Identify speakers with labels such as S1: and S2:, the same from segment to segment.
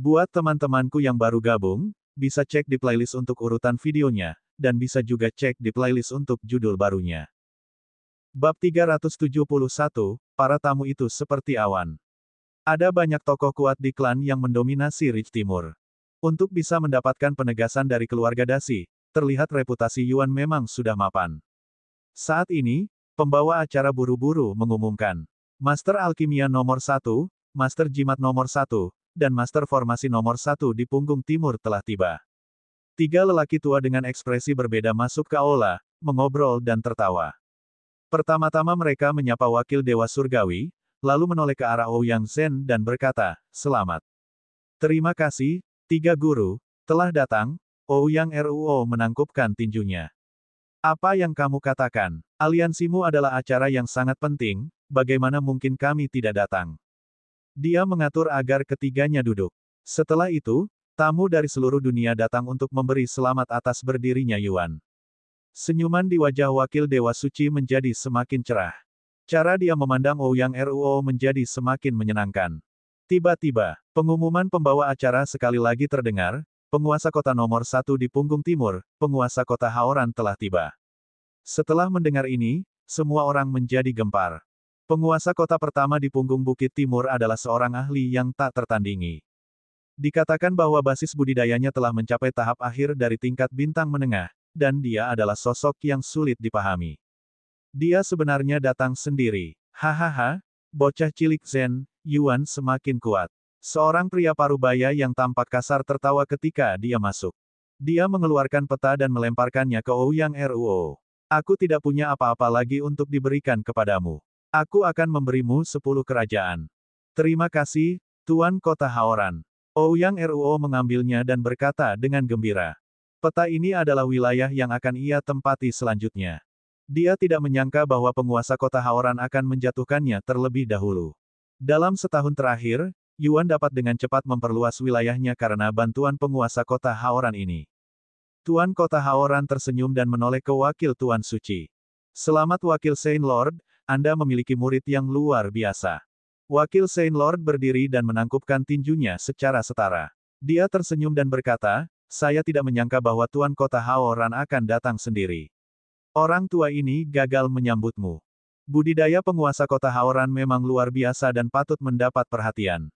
S1: Buat teman-temanku yang baru gabung, bisa cek di playlist untuk urutan videonya, dan bisa juga cek di playlist untuk judul barunya. Bab 371, para tamu itu seperti awan. Ada banyak tokoh kuat di klan yang mendominasi Ridge Timur. Untuk bisa mendapatkan penegasan dari keluarga Dasi, terlihat reputasi Yuan memang sudah mapan. Saat ini, pembawa acara buru-buru mengumumkan. Master Alkimia nomor 1, Master Jimat nomor 1, dan Master Formasi nomor 1 di punggung timur telah tiba. Tiga lelaki tua dengan ekspresi berbeda masuk ke aula, mengobrol dan tertawa. Pertama-tama mereka menyapa wakil Dewa Surgawi, lalu menoleh ke arah Ouyang Zhen dan berkata, "Selamat. Terima kasih, tiga guru, telah datang." Ouyang Ruo menangkupkan tinjunya. "Apa yang kamu katakan? Aliansimu adalah acara yang sangat penting, bagaimana mungkin kami tidak datang?" Dia mengatur agar ketiganya duduk. Setelah itu, tamu dari seluruh dunia datang untuk memberi selamat atas berdirinya Yuan. Senyuman di wajah wakil Dewa Suci menjadi semakin cerah. Cara dia memandang Ouyang Ruo menjadi semakin menyenangkan. Tiba-tiba, pengumuman pembawa acara sekali lagi terdengar, penguasa kota nomor 1 di punggung timur, penguasa kota Haoran telah tiba. Setelah mendengar ini, semua orang menjadi gempar. Penguasa kota pertama di punggung Bukit Timur adalah seorang ahli yang tak tertandingi. Dikatakan bahwa basis budidayanya telah mencapai tahap akhir dari tingkat bintang menengah, dan dia adalah sosok yang sulit dipahami. Dia sebenarnya datang sendiri. Hahaha, bocah cilik Zen, Yuan semakin kuat. Seorang pria parubaya yang tampak kasar tertawa ketika dia masuk. Dia mengeluarkan peta dan melemparkannya ke Ouyang Ruo. "Aku tidak punya apa-apa lagi untuk diberikan kepadamu. Aku akan memberimu 10 kerajaan." "Terima kasih, Tuan Kota Haoran." Ouyang Ruo mengambilnya dan berkata dengan gembira. Peta ini adalah wilayah yang akan ia tempati selanjutnya. Dia tidak menyangka bahwa penguasa kota Haoran akan menjatuhkannya terlebih dahulu. Dalam setahun terakhir, Yuan dapat dengan cepat memperluas wilayahnya karena bantuan penguasa kota Haoran ini. Tuan Kota Haoran tersenyum dan menoleh ke wakil Tuan Suci. "Selamat Wakil Saint Lord, Anda memiliki murid yang luar biasa." Wakil Saint Lord berdiri dan menangkupkan tinjunya secara setara. Dia tersenyum dan berkata, "Saya tidak menyangka bahwa Tuan Kota Haoran akan datang sendiri. Orang tua ini gagal menyambutmu. Budidaya penguasa kota Haoran memang luar biasa dan patut mendapat perhatian."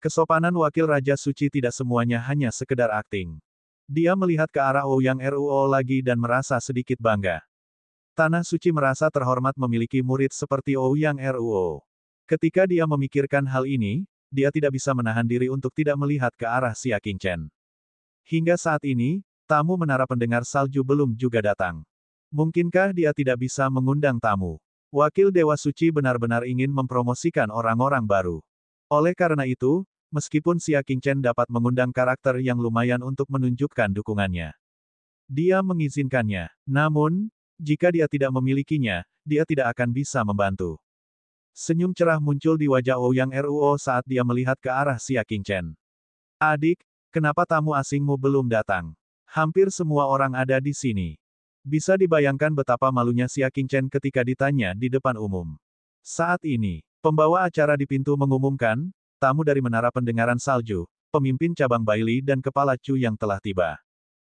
S1: Kesopanan Wakil Raja Suci tidak semuanya hanya sekedar akting. Dia melihat ke arah Ouyang Ruo lagi dan merasa sedikit bangga. Tanah Suci merasa terhormat memiliki murid seperti Ouyang Ruo. Ketika dia memikirkan hal ini, dia tidak bisa menahan diri untuk tidak melihat ke arah Xia Qingchen. Hingga saat ini, tamu menara pendengar salju belum juga datang. Mungkinkah dia tidak bisa mengundang tamu? Wakil Dewa Suci benar-benar ingin mempromosikan orang-orang baru. Oleh karena itu, meskipun Xia Qingchen dapat mengundang karakter yang lumayan untuk menunjukkan dukungannya, dia mengizinkannya. Namun, jika dia tidak memilikinya, dia tidak akan bisa membantu. Senyum cerah muncul di wajah Ouyang Ruo saat dia melihat ke arah Xia Qingchen. "Adik, kenapa tamu asingmu belum datang? Hampir semua orang ada di sini." Bisa dibayangkan betapa malunya Xia Qingchen ketika ditanya di depan umum. Saat ini, pembawa acara di pintu mengumumkan, tamu dari Menara Pendengaran Salju, pemimpin cabang Baili dan kepala Chu yang telah tiba.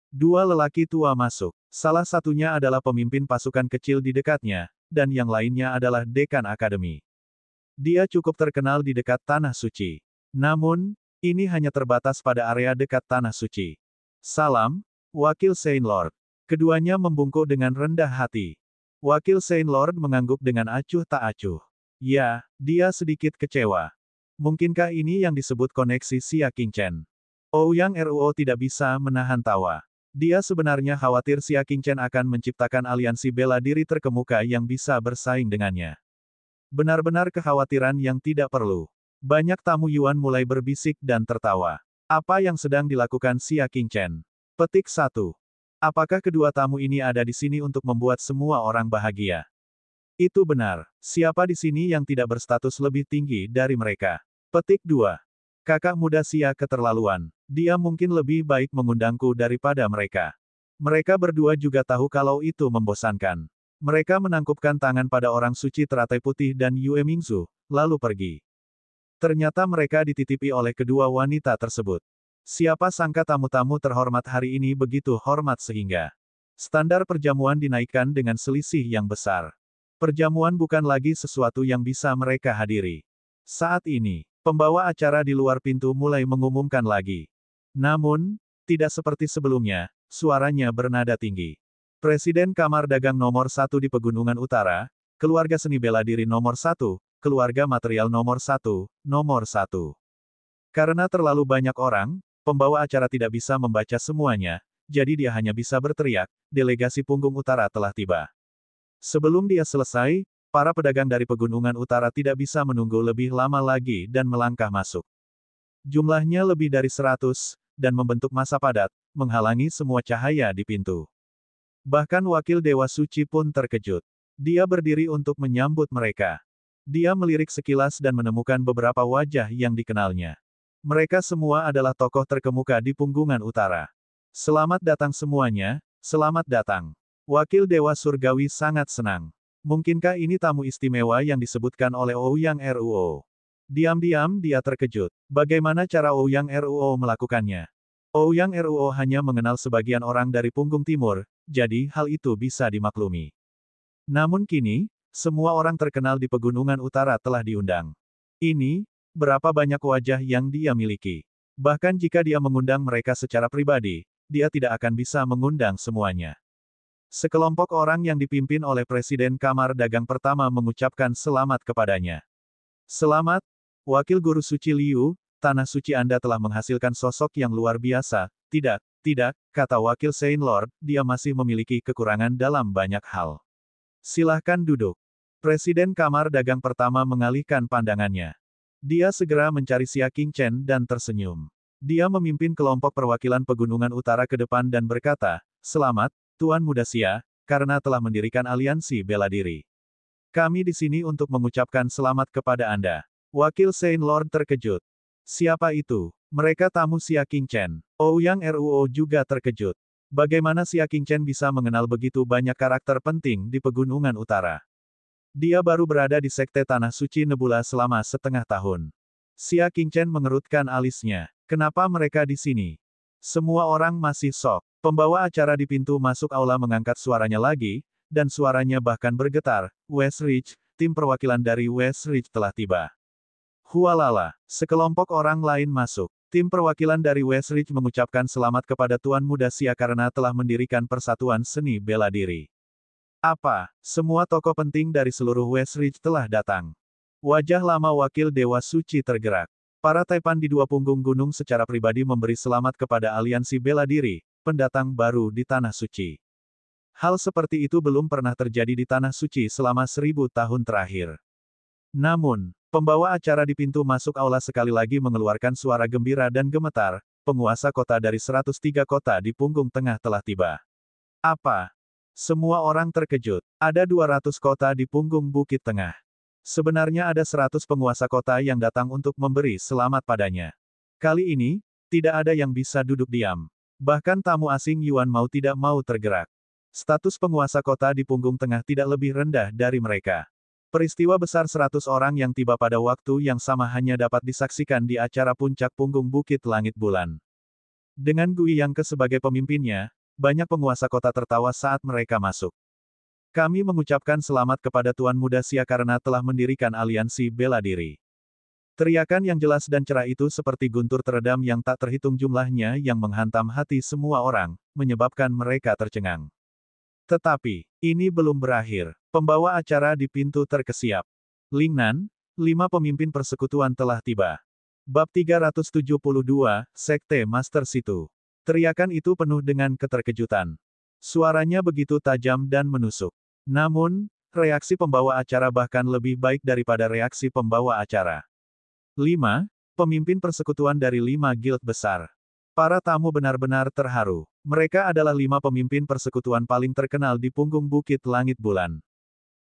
S1: Dua lelaki tua masuk. Salah satunya adalah pemimpin pasukan kecil di dekatnya, dan yang lainnya adalah dekan akademi. Dia cukup terkenal di dekat Tanah Suci. Namun, ini hanya terbatas pada area dekat Tanah Suci. "Salam, Wakil Saint Lord." Keduanya membungkuk dengan rendah hati. Wakil Saint Lord mengangguk dengan acuh tak acuh. Ya, dia sedikit kecewa. Mungkinkah ini yang disebut koneksi Xia Qingchen? Ouyang Ruo tidak bisa menahan tawa. Dia sebenarnya khawatir Xia Qingchen akan menciptakan aliansi bela diri terkemuka yang bisa bersaing dengannya. Benar-benar kekhawatiran yang tidak perlu. Banyak tamu Yuan mulai berbisik dan tertawa. Apa yang sedang dilakukan Xia Qingchen? Petik 1. Apakah kedua tamu ini ada di sini untuk membuat semua orang bahagia? Itu benar. Siapa di sini yang tidak berstatus lebih tinggi dari mereka? Petik 2. Kakak muda Xia keterlaluan. Dia mungkin lebih baik mengundangku daripada mereka. Mereka berdua juga tahu kalau itu membosankan. Mereka menangkupkan tangan pada orang suci teratai putih dan Yue Mingzu, lalu pergi. Ternyata mereka dititipi oleh kedua wanita tersebut. Siapa sangka tamu-tamu terhormat hari ini begitu hormat sehingga standar perjamuan dinaikkan dengan selisih yang besar. Perjamuan bukan lagi sesuatu yang bisa mereka hadiri. Saat ini, pembawa acara di luar pintu mulai mengumumkan lagi. Namun, tidak seperti sebelumnya, suaranya bernada tinggi. Presiden Kamar Dagang nomor 1 di Pegunungan Utara, keluarga seni bela diri nomor 1, keluarga material nomor 1, nomor 1. Karena terlalu banyak orang, pembawa acara tidak bisa membaca semuanya, jadi dia hanya bisa berteriak, delegasi Punggung Utara telah tiba. Sebelum dia selesai, para pedagang dari Pegunungan Utara tidak bisa menunggu lebih lama lagi dan melangkah masuk. Jumlahnya lebih dari 100, dan membentuk massa padat, menghalangi semua cahaya di pintu. Bahkan wakil Dewa Suci pun terkejut. Dia berdiri untuk menyambut mereka. Dia melirik sekilas dan menemukan beberapa wajah yang dikenalnya. Mereka semua adalah tokoh terkemuka di Punggungan Utara. Selamat datang semuanya, selamat datang. Wakil Dewa Surgawi sangat senang. Mungkinkah ini tamu istimewa yang disebutkan oleh Ouyang Ruo? Diam-diam dia terkejut. Bagaimana cara Ouyang Ruo melakukannya? Ouyang Ruo hanya mengenal sebagian orang dari Punggung Timur, jadi hal itu bisa dimaklumi. Namun kini, semua orang terkenal di Pegunungan Utara telah diundang. Ini, berapa banyak wajah yang dia miliki. Bahkan jika dia mengundang mereka secara pribadi, dia tidak akan bisa mengundang semuanya. Sekelompok orang yang dipimpin oleh Presiden Kamar Dagang pertama mengucapkan selamat kepadanya. Selamat, Wakil Guru Suci Liu, Tanah Suci Anda telah menghasilkan sosok yang luar biasa. Tidak, kata Wakil Saint Lord, dia masih memiliki kekurangan dalam banyak hal. Silahkan duduk. Presiden Kamar Dagang pertama mengalihkan pandangannya. Dia segera mencari Xia Qingchen dan tersenyum. Dia memimpin kelompok perwakilan Pegunungan Utara ke depan dan berkata, "Selamat, Tuan Muda Xia, karena telah mendirikan aliansi bela diri. Kami di sini untuk mengucapkan selamat kepada Anda." Wakil Saint Lord terkejut. Siapa itu? Mereka tamu Xia Qingchen. Ouyang Ruo juga terkejut. Bagaimana Xia Qingchen bisa mengenal begitu banyak karakter penting di Pegunungan Utara? Dia baru berada di Sekte Tanah Suci Nebula selama setengah tahun. Xia Qingchen mengerutkan alisnya. Kenapa mereka di sini? Semua orang masih sok. Pembawa acara di pintu masuk aula mengangkat suaranya lagi, dan suaranya bahkan bergetar. West Ridge, tim perwakilan dari West Ridge telah tiba. Hualala, sekelompok orang lain masuk. Tim perwakilan dari West Ridge mengucapkan selamat kepada Tuan Muda Xia karena telah mendirikan Persatuan Seni Bela Diri. Apa? Semua tokoh penting dari seluruh West Ridge telah datang. Wajah lama Wakil Dewa Suci tergerak. Para Taipan di dua punggung gunung secara pribadi memberi selamat kepada aliansi bela diri, pendatang baru di Tanah Suci. Hal seperti itu belum pernah terjadi di Tanah Suci selama 1000 tahun terakhir. Namun, pembawa acara di pintu masuk aula sekali lagi mengeluarkan suara gembira dan gemetar, penguasa kota dari 103 kota di punggung tengah telah tiba. Apa? Semua orang terkejut. Ada 200 kota di punggung Bukit Tengah. Sebenarnya ada 100 penguasa kota yang datang untuk memberi selamat padanya. Kali ini, tidak ada yang bisa duduk diam. Bahkan tamu asing Yuan mau tidak mau tergerak. Status penguasa kota di punggung tengah tidak lebih rendah dari mereka. Peristiwa besar 100 orang yang tiba pada waktu yang sama hanya dapat disaksikan di acara puncak punggung Bukit Langit Bulan. Dengan Gui Yangke sebagai pemimpinnya, banyak penguasa kota tertawa saat mereka masuk. Kami mengucapkan selamat kepada Tuan Muda Xia karena telah mendirikan aliansi bela diri. Teriakan yang jelas dan cerah itu seperti guntur teredam yang tak terhitung jumlahnya yang menghantam hati semua orang, menyebabkan mereka tercengang. Tetapi, ini belum berakhir. Pembawa acara di pintu terkesiap. Lingnan, 5 pemimpin persekutuan telah tiba. Bab 372, Sekte Master Situ. Teriakan itu penuh dengan keterkejutan. Suaranya begitu tajam dan menusuk. Namun, reaksi pembawa acara bahkan lebih baik daripada reaksi pembawa acara. 5. Pemimpin persekutuan dari 5 guild besar. Para tamu benar-benar terharu. Mereka adalah 5 pemimpin persekutuan paling terkenal di punggung Bukit Langit Bulan.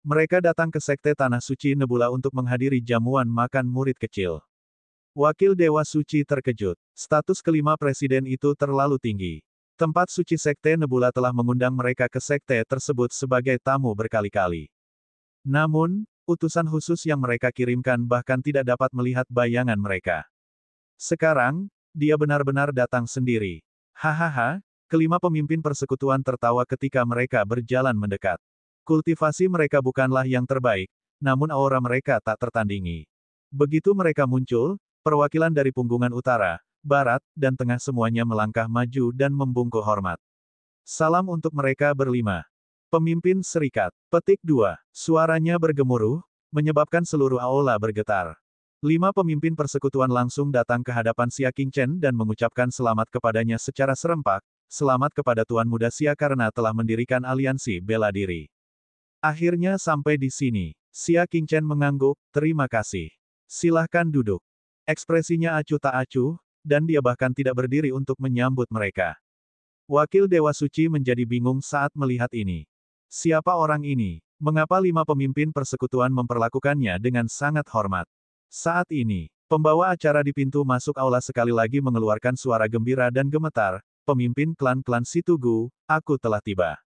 S1: Mereka datang ke Sekte Tanah Suci Nebula untuk menghadiri jamuan makan murid kecil. Wakil Dewa Suci terkejut. Status kelima presiden itu terlalu tinggi. Tempat suci Sekte Nebula telah mengundang mereka ke sekte tersebut sebagai tamu berkali-kali. Namun, Utusan khusus yang mereka kirimkan bahkan tidak dapat melihat bayangan mereka. Sekarang, dia benar-benar datang sendiri. Hahaha, kelima pemimpin persekutuan tertawa ketika mereka berjalan mendekat. Kultivasi mereka bukanlah yang terbaik, namun aura mereka tak tertandingi. Begitu mereka muncul, perwakilan dari punggungan utara, barat, dan tengah semuanya melangkah maju dan membungkuk hormat. Salam untuk mereka berlima. Pemimpin Serikat. Petik 2. Suaranya bergemuruh, menyebabkan seluruh aula bergetar. 5 pemimpin persekutuan langsung datang ke hadapan Xia Qingchen dan mengucapkan selamat kepadanya secara serempak, selamat kepada Tuan Muda Xia karena telah mendirikan aliansi bela diri. Akhirnya sampai di sini. Xia Qingchen mengangguk, terima kasih. Silahkan duduk. Ekspresinya acuh tak acuh, dan dia bahkan tidak berdiri untuk menyambut mereka. Wakil Dewa Suci menjadi bingung saat melihat ini. Siapa orang ini? Mengapa 5 pemimpin persekutuan memperlakukannya dengan sangat hormat? Saat ini, pembawa acara di pintu masuk aula sekali lagi mengeluarkan suara gembira dan gemetar, pemimpin klan-klan Situgu, aku telah tiba.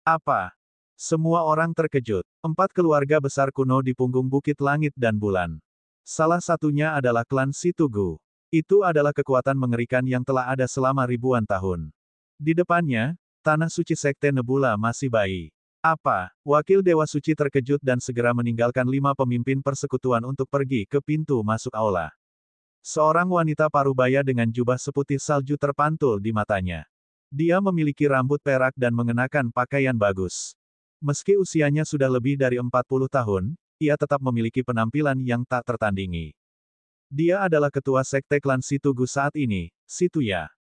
S1: Apa? Semua orang terkejut. 4 keluarga besar kuno di punggung Bukit Langit dan Bulan. Salah satunya adalah klan Situgu. Itu adalah kekuatan mengerikan yang telah ada selama ribuan tahun. Di depannya, tanah suci Sekte Nebula masih bayi. Apa? Wakil Dewa Suci terkejut dan segera meninggalkan 5 pemimpin persekutuan untuk pergi ke pintu masuk aula. Seorang wanita parubaya dengan jubah seputih salju terpantul di matanya. Dia memiliki rambut perak dan mengenakan pakaian bagus. Meski usianya sudah lebih dari 40 tahun, ia tetap memiliki penampilan yang tak tertandingi. Dia adalah ketua sekte klan Situgu saat ini, Situya.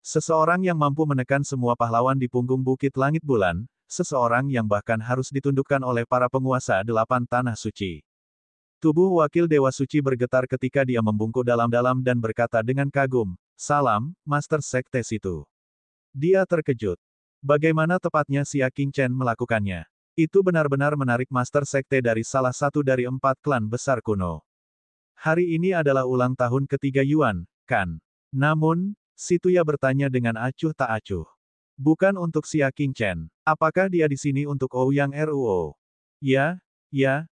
S1: Seseorang yang mampu menekan semua pahlawan di punggung Bukit Langit Bulan, seseorang yang bahkan harus ditundukkan oleh para penguasa 8 tanah suci. Tubuh Wakil Dewa Suci bergetar ketika dia membungkuk dalam-dalam dan berkata dengan kagum, "Salam, Master Sekte Situ." Dia terkejut. Bagaimana tepatnya Xia Qingchen melakukannya? Itu benar-benar menarik Master Sekte dari salah satu dari 4 klan besar kuno. Hari ini adalah ulang tahun ketiga Yuan, kan? Namun, Situya bertanya dengan acuh tak acuh. Bukan untuk Xia Qingchen. Apakah dia di sini untuk Ouyang Ruo? Ya,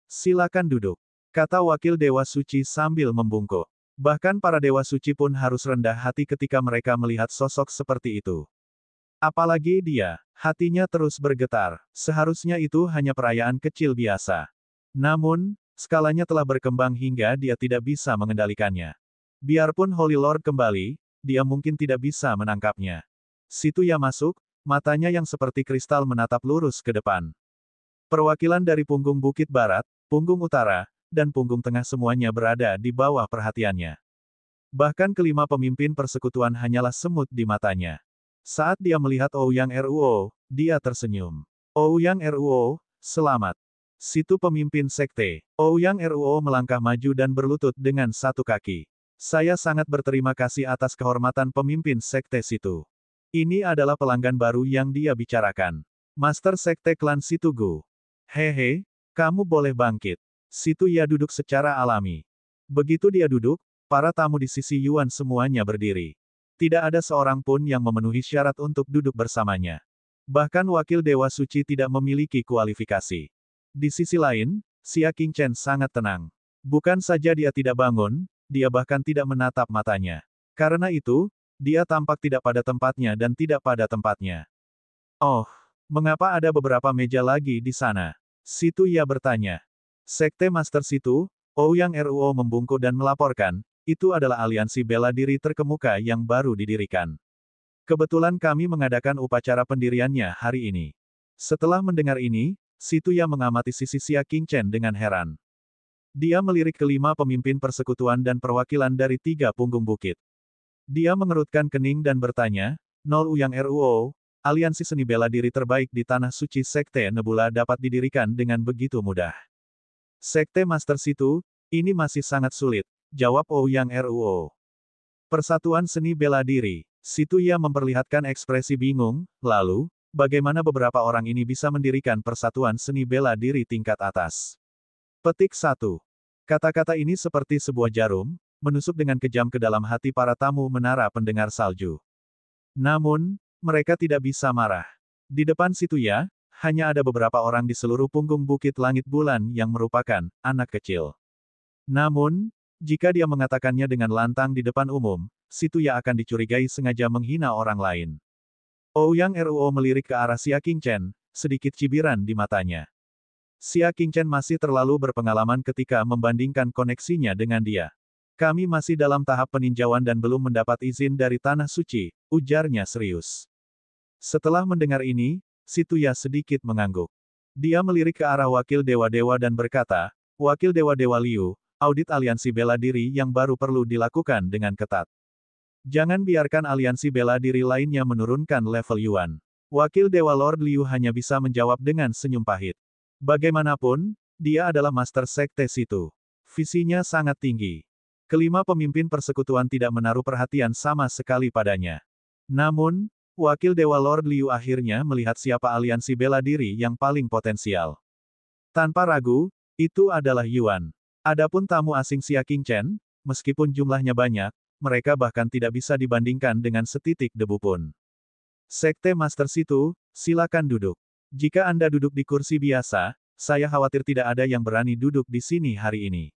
S1: silakan duduk. Kata Wakil Dewa Suci sambil membungkuk. Bahkan para Dewa Suci pun harus rendah hati ketika mereka melihat sosok seperti itu. Apalagi dia, hatinya terus bergetar. Seharusnya itu hanya perayaan kecil biasa. Namun, skalanya telah berkembang hingga dia tidak bisa mengendalikannya. Biarpun Holy Lord kembali, dia mungkin tidak bisa menangkapnya. Situya masuk, matanya yang seperti kristal menatap lurus ke depan. Perwakilan dari punggung Bukit Barat, punggung Utara, dan punggung Tengah semuanya berada di bawah perhatiannya. Bahkan kelima pemimpin persekutuan hanyalah semut di matanya. Saat dia melihat Ouyang Ruo, dia tersenyum. Ouyang Ruo, selamat. Situ pemimpin sekte. Ouyang Ruo melangkah maju dan berlutut dengan satu kaki. Saya sangat berterima kasih atas kehormatan pemimpin sekte Situ. Ini adalah pelanggan baru yang dia bicarakan. Master Sekte Klan Situgu. Hehe, kamu boleh bangkit. Situya duduk secara alami. Begitu dia duduk, para tamu di sisi Yuan semuanya berdiri. Tidak ada seorang pun yang memenuhi syarat untuk duduk bersamanya. Bahkan Wakil Dewa Suci tidak memiliki kualifikasi. Di sisi lain, Xia Qingchen sangat tenang. Bukan saja dia tidak bangun, dia bahkan tidak menatap matanya. Karena itu, dia tampak tidak pada tempatnya dan tidak pada tempatnya. Oh, mengapa ada beberapa meja lagi di sana? Situya bertanya. Sekte Master Situ, Ouyang Ruo membungkuk dan melaporkan, itu adalah aliansi bela diri terkemuka yang baru didirikan. Kebetulan kami mengadakan upacara pendiriannya hari ini. Setelah mendengar ini, Situya mengamati sisi Xia Qingchen dengan heran. Dia melirik kelima pemimpin persekutuan dan perwakilan dari 3 punggung bukit. Dia mengerutkan kening dan bertanya, Nol Ouyang Ruo, aliansi seni bela diri terbaik di tanah suci Sekte Nebula dapat didirikan dengan begitu mudah. Sekte Master Situ, ini masih sangat sulit, jawab Ouyang Ruo. Persatuan seni bela diri. Situya memperlihatkan ekspresi bingung, lalu, bagaimana beberapa orang ini bisa mendirikan persatuan seni bela diri tingkat atas? Petik 1. Kata-kata ini seperti sebuah jarum, menusuk dengan kejam ke dalam hati para tamu menara pendengar salju. Namun, mereka tidak bisa marah. Di depan Situya, hanya ada beberapa orang di seluruh punggung Bukit Langit Bulan yang merupakan anak kecil. Namun, jika dia mengatakannya dengan lantang di depan umum, si Tuya akan dicurigai sengaja menghina orang lain. Ouyang Ruo melirik ke arah Xia Qingchen, sedikit cibiran di matanya. Xia Qingchen masih terlalu berpengalaman ketika membandingkan koneksinya dengan dia. Kami masih dalam tahap peninjauan dan belum mendapat izin dari Tanah Suci, ujarnya serius. Setelah mendengar ini, si Tuya sedikit mengangguk. Dia melirik ke arah wakil dewa-dewa dan berkata, Wakil dewa-dewa Liu, audit aliansi bela diri yang baru perlu dilakukan dengan ketat. Jangan biarkan aliansi bela diri lainnya menurunkan level Yuan. Wakil dewa Lord Liu hanya bisa menjawab dengan senyum pahit. Bagaimanapun, dia adalah master sekte situ. Visinya sangat tinggi. Kelima pemimpin persekutuan tidak menaruh perhatian sama sekali padanya. Namun, Wakil Dewa Lord Liu akhirnya melihat siapa aliansi bela diri yang paling potensial. Tanpa ragu, itu adalah Yuan. Adapun tamu asing Xia Qingchen, meskipun jumlahnya banyak, mereka bahkan tidak bisa dibandingkan dengan setitik debu pun. Sekte Master Situ, silakan duduk. Jika Anda duduk di kursi biasa, saya khawatir tidak ada yang berani duduk di sini hari ini.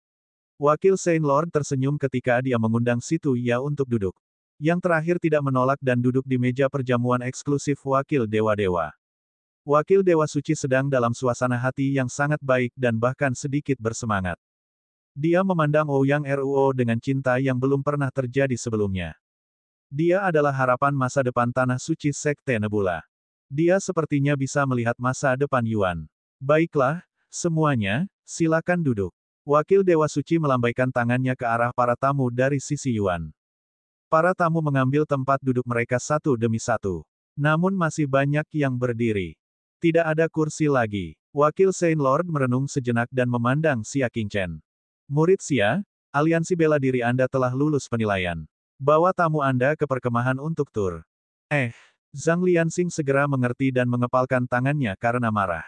S1: Wakil Saint Lord tersenyum ketika dia mengundang Si Tuya untuk duduk. Yang terakhir tidak menolak dan duduk di meja perjamuan eksklusif Wakil Dewa-Dewa. Wakil Dewa Suci sedang dalam suasana hati yang sangat baik dan bahkan sedikit bersemangat. Dia memandang Ouyang Ruo dengan cinta yang belum pernah terjadi sebelumnya. Dia adalah harapan masa depan Tanah Suci Sekte Nebula. Dia sepertinya bisa melihat masa depan Yuan. Baiklah, semuanya, silakan duduk. Wakil Dewa Suci melambaikan tangannya ke arah para tamu dari sisi Yuan. Para tamu mengambil tempat duduk mereka satu demi satu. Namun masih banyak yang berdiri. Tidak ada kursi lagi. Wakil Saint Lord merenung sejenak dan memandang Xia Qingchen. Murid Xia, aliansi bela diri Anda telah lulus penilaian. Bawa tamu Anda ke perkemahan untuk tur. Zhang Lianxing segera mengerti dan mengepalkan tangannya karena marah.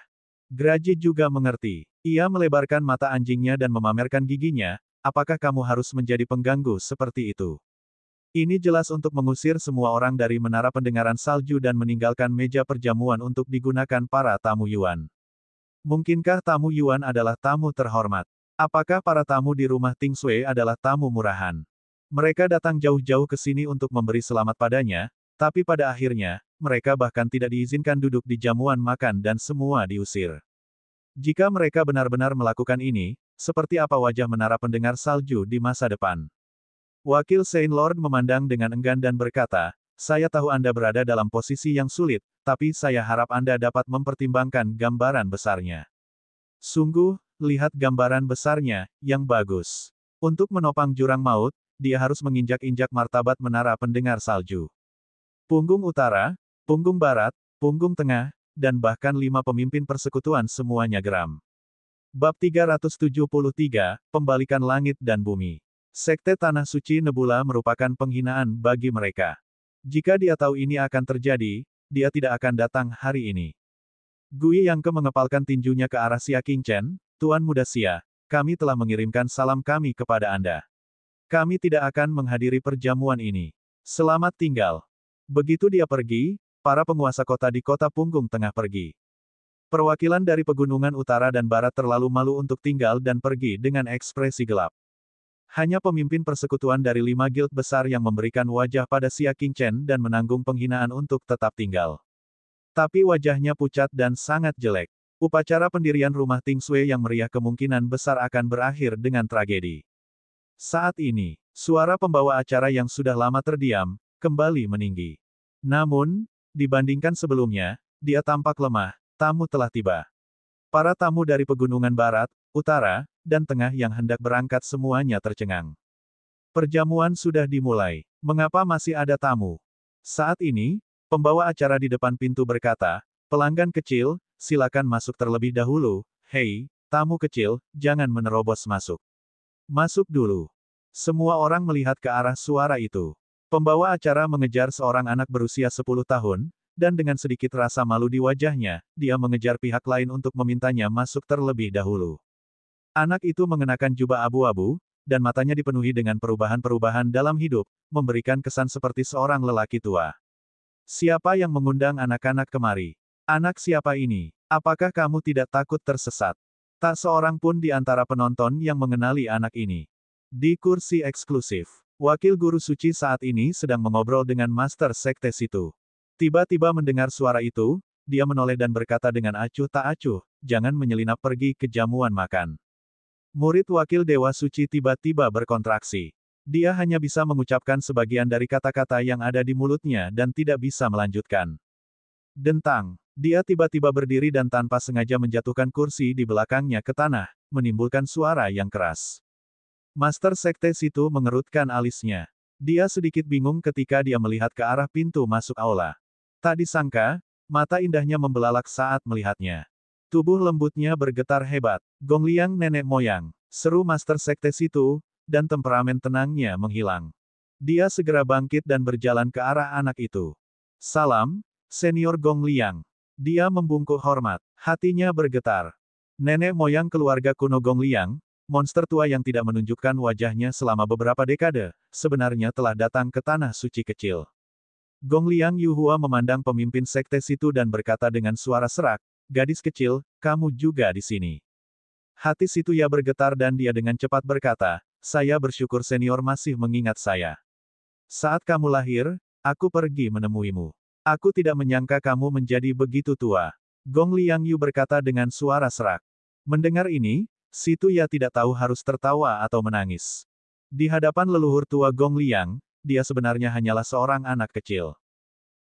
S1: Graji juga mengerti. Ia melebarkan mata anjingnya dan memamerkan giginya, apakah kamu harus menjadi pengganggu seperti itu? Ini jelas untuk mengusir semua orang dari menara pendengaran salju dan meninggalkan meja perjamuan untuk digunakan para tamu Yuan. Mungkinkah tamu Yuan adalah tamu terhormat? Apakah para tamu di rumah Ting Sui adalah tamu murahan? Mereka datang jauh-jauh ke sini untuk memberi selamat padanya, tapi pada akhirnya, mereka bahkan tidak diizinkan duduk di jamuan makan dan semua diusir. Jika mereka benar-benar melakukan ini, seperti apa wajah menara pendengar salju di masa depan? Wakil Saint Lord memandang dengan enggan dan berkata, saya tahu Anda berada dalam posisi yang sulit, tapi saya harap Anda dapat mempertimbangkan gambaran besarnya. Sungguh, lihat gambaran besarnya, yang bagus. Untuk menopang jurang maut, dia harus menginjak-injak martabat menara pendengar salju. Punggung utara, punggung barat, punggung tengah, dan bahkan 5 pemimpin persekutuan semuanya geram. Bab 373, Pembalikan Langit dan Bumi. Sekte Tanah Suci Nebula merupakan penghinaan bagi mereka. Jika dia tahu ini akan terjadi, dia tidak akan datang hari ini. Gui Yangke mengepalkan tinjunya ke arah Xia Qingchen, Tuan Muda Xia, kami telah mengirimkan salam kami kepada Anda. Kami tidak akan menghadiri perjamuan ini. Selamat tinggal. Begitu dia pergi, para penguasa kota di kota punggung tengah pergi. Perwakilan dari pegunungan utara dan barat terlalu malu untuk tinggal dan pergi dengan ekspresi gelap. Hanya pemimpin persekutuan dari 5 guild besar yang memberikan wajah pada Xia Qingchen dan menanggung penghinaan untuk tetap tinggal. Tapi wajahnya pucat dan sangat jelek. Upacara pendirian rumah Ting Sui yang meriah kemungkinan besar akan berakhir dengan tragedi. Saat ini, suara pembawa acara yang sudah lama terdiam, kembali meninggi. Namun, dibandingkan sebelumnya, dia tampak lemah, tamu telah tiba. Para tamu dari pegunungan barat, utara, dan tengah yang hendak berangkat semuanya tercengang. Perjamuan sudah dimulai. Mengapa masih ada tamu? Saat ini, pembawa acara di depan pintu berkata, pelanggan kecil, silakan masuk terlebih dahulu. Hei, tamu kecil, jangan menerobos masuk. Masuk dulu. Semua orang melihat ke arah suara itu. Pembawa acara mengejar seorang anak berusia 10 tahun, dan dengan sedikit rasa malu di wajahnya, dia mengejar pihak lain untuk memintanya masuk terlebih dahulu. Anak itu mengenakan jubah abu-abu, dan matanya dipenuhi dengan perubahan-perubahan dalam hidup, memberikan kesan seperti seorang lelaki tua. Siapa yang mengundang anak-anak kemari? Anak siapa ini? Apakah kamu tidak takut tersesat? Tak seorang pun di antara penonton yang mengenali anak ini. Di kursi eksklusif, wakil guru suci saat ini sedang mengobrol dengan master sekte situ. Tiba-tiba mendengar suara itu, dia menoleh dan berkata dengan acuh tak acuh, jangan menyelinap pergi ke jamuan makan. Murid wakil dewa suci tiba-tiba berkontraksi. Dia hanya bisa mengucapkan sebagian dari kata-kata yang ada di mulutnya dan tidak bisa melanjutkan. Dentang. Dia tiba-tiba berdiri dan tanpa sengaja menjatuhkan kursi di belakangnya ke tanah, menimbulkan suara yang keras. Master sekte situ mengerutkan alisnya. Dia sedikit bingung ketika dia melihat ke arah pintu masuk aula. Tak disangka, mata indahnya membelalak saat melihatnya. Tubuh lembutnya bergetar hebat. Gongliang nenek moyang, seru master sekte situ, dan temperamen tenangnya menghilang. Dia segera bangkit dan berjalan ke arah anak itu. Salam, Senior Gongliang. Dia membungkuk hormat. Hatinya bergetar. Nenek moyang keluarga kuno Gongliang, monster tua yang tidak menunjukkan wajahnya selama beberapa dekade, sebenarnya telah datang ke tanah suci kecil. Gongliang Yuhua memandang pemimpin sekte situ dan berkata dengan suara serak, gadis kecil, kamu juga di sini. Hati situ ya bergetar dan dia dengan cepat berkata, saya bersyukur senior masih mengingat saya. Saat kamu lahir, aku pergi menemuimu. Aku tidak menyangka kamu menjadi begitu tua. Gong Liang Yu berkata dengan suara serak. Mendengar ini, Situ Ya tidak tahu harus tertawa atau menangis. Di hadapan leluhur tua Gong Liang, dia sebenarnya hanyalah seorang anak kecil.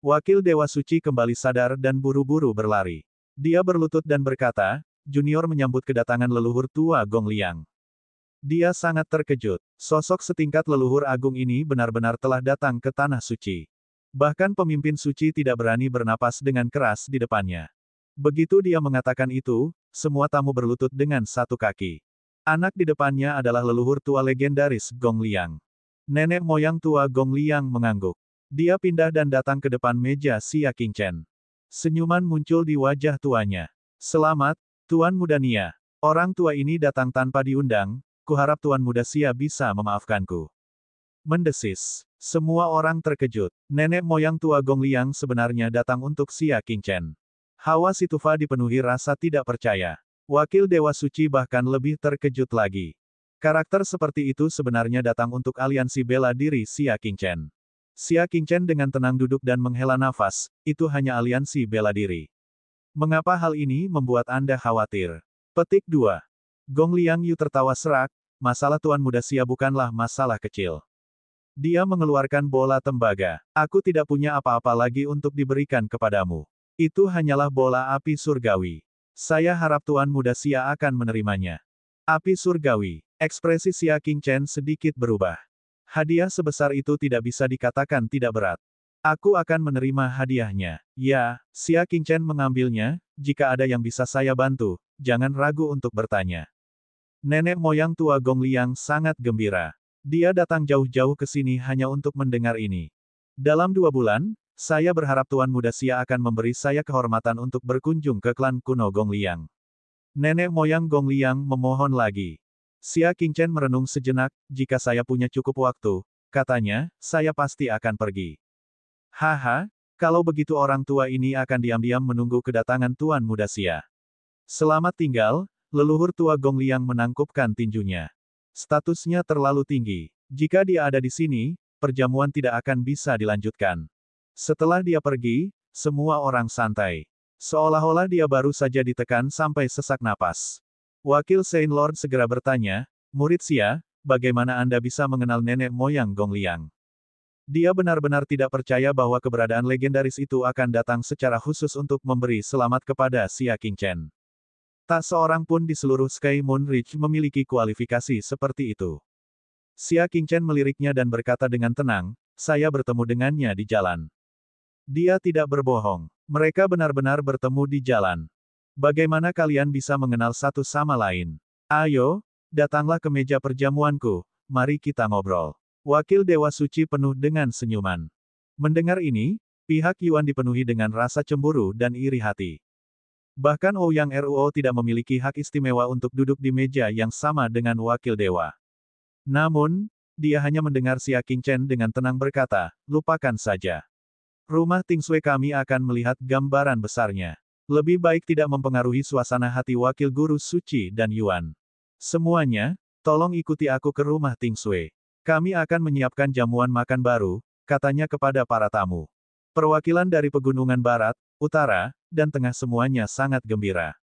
S1: Wakil Dewa Suci kembali sadar dan buru-buru berlari. Dia berlutut dan berkata, Junior menyambut kedatangan leluhur tua Gong Liang. Dia sangat terkejut. Sosok setingkat leluhur agung ini benar-benar telah datang ke tanah suci. Bahkan pemimpin suci tidak berani bernapas dengan keras di depannya. Begitu dia mengatakan itu, semua tamu berlutut dengan satu kaki. Anak di depannya adalah leluhur tua legendaris Gong Liang. Nenek moyang tua Gong Liang mengangguk. Dia pindah dan datang ke depan meja Xia Qingchen. Senyuman muncul di wajah tuanya. Selamat, Tuan Muda Nia. Orang tua ini datang tanpa diundang, kuharap Tuan Muda Xia bisa memaafkanku. Mendesis. Semua orang terkejut. Nenek moyang tua Gong Liang sebenarnya datang untuk Xia Qingchen. Hawa Situfa dipenuhi rasa tidak percaya. Wakil Dewa Suci bahkan lebih terkejut lagi. Karakter seperti itu sebenarnya datang untuk aliansi bela diri Xia Qingchen. Xia Qingchen dengan tenang duduk dan menghela nafas, itu hanya aliansi bela diri. Mengapa hal ini membuat Anda khawatir? Petik 2. Gong Liang Yu tertawa serak, masalah Tuan Muda Xia bukanlah masalah kecil. Dia mengeluarkan bola tembaga. Aku tidak punya apa-apa lagi untuk diberikan kepadamu. Itu hanyalah bola api surgawi. Saya harap Tuan Muda Xia akan menerimanya. Api surgawi. Ekspresi Xia Qingchen sedikit berubah. Hadiah sebesar itu tidak bisa dikatakan tidak berat. Aku akan menerima hadiahnya. Ya, Xia Qingchen mengambilnya, jika ada yang bisa saya bantu, jangan ragu untuk bertanya. Nenek moyang tua Gong Liang sangat gembira. Dia datang jauh-jauh ke sini hanya untuk mendengar ini. Dalam 2 bulan, saya berharap Tuan Muda Xia akan memberi saya kehormatan untuk berkunjung ke klan kuno Gong Liang. Nenek moyang Gong Liang memohon lagi. Xia Qingchen merenung sejenak, jika saya punya cukup waktu, katanya, saya pasti akan pergi. Haha, kalau begitu orang tua ini akan diam-diam menunggu kedatangan Tuan Muda Xia. Selamat tinggal, leluhur tua Gong Liang menangkupkan tinjunya. Statusnya terlalu tinggi. Jika dia ada di sini, perjamuan tidak akan bisa dilanjutkan. Setelah dia pergi, semua orang santai. Seolah-olah dia baru saja ditekan sampai sesak napas. Wakil Saint Lord segera bertanya, murid Xia, bagaimana Anda bisa mengenal nenek moyang Gong Liang? Dia benar-benar tidak percaya bahwa keberadaan legendaris itu akan datang secara khusus untuk memberi selamat kepada Xia Qingchen. Tak seorang pun di seluruh Sky Moon Ridge memiliki kualifikasi seperti itu. Xia Qingchen meliriknya dan berkata dengan tenang, saya bertemu dengannya di jalan. Dia tidak berbohong. Mereka benar-benar bertemu di jalan. Bagaimana kalian bisa mengenal satu sama lain? Ayo, datanglah ke meja perjamuanku, mari kita ngobrol. Wakil Dewa Suci penuh dengan senyuman. Mendengar ini, pihak Yuan dipenuhi dengan rasa cemburu dan iri hati. Bahkan Ouyang Ruo tidak memiliki hak istimewa untuk duduk di meja yang sama dengan Wakil Dewa. Namun, dia hanya mendengar Xia Qingchen dengan tenang berkata, lupakan saja. Rumah Tingsui kami akan melihat gambaran besarnya. Lebih baik tidak mempengaruhi suasana hati wakil guru suci dan Yuan. Semuanya, tolong ikuti aku ke rumah Ting Sui. Kami akan menyiapkan jamuan makan baru, katanya kepada para tamu. Perwakilan dari pegunungan barat, utara, dan tengah semuanya sangat gembira.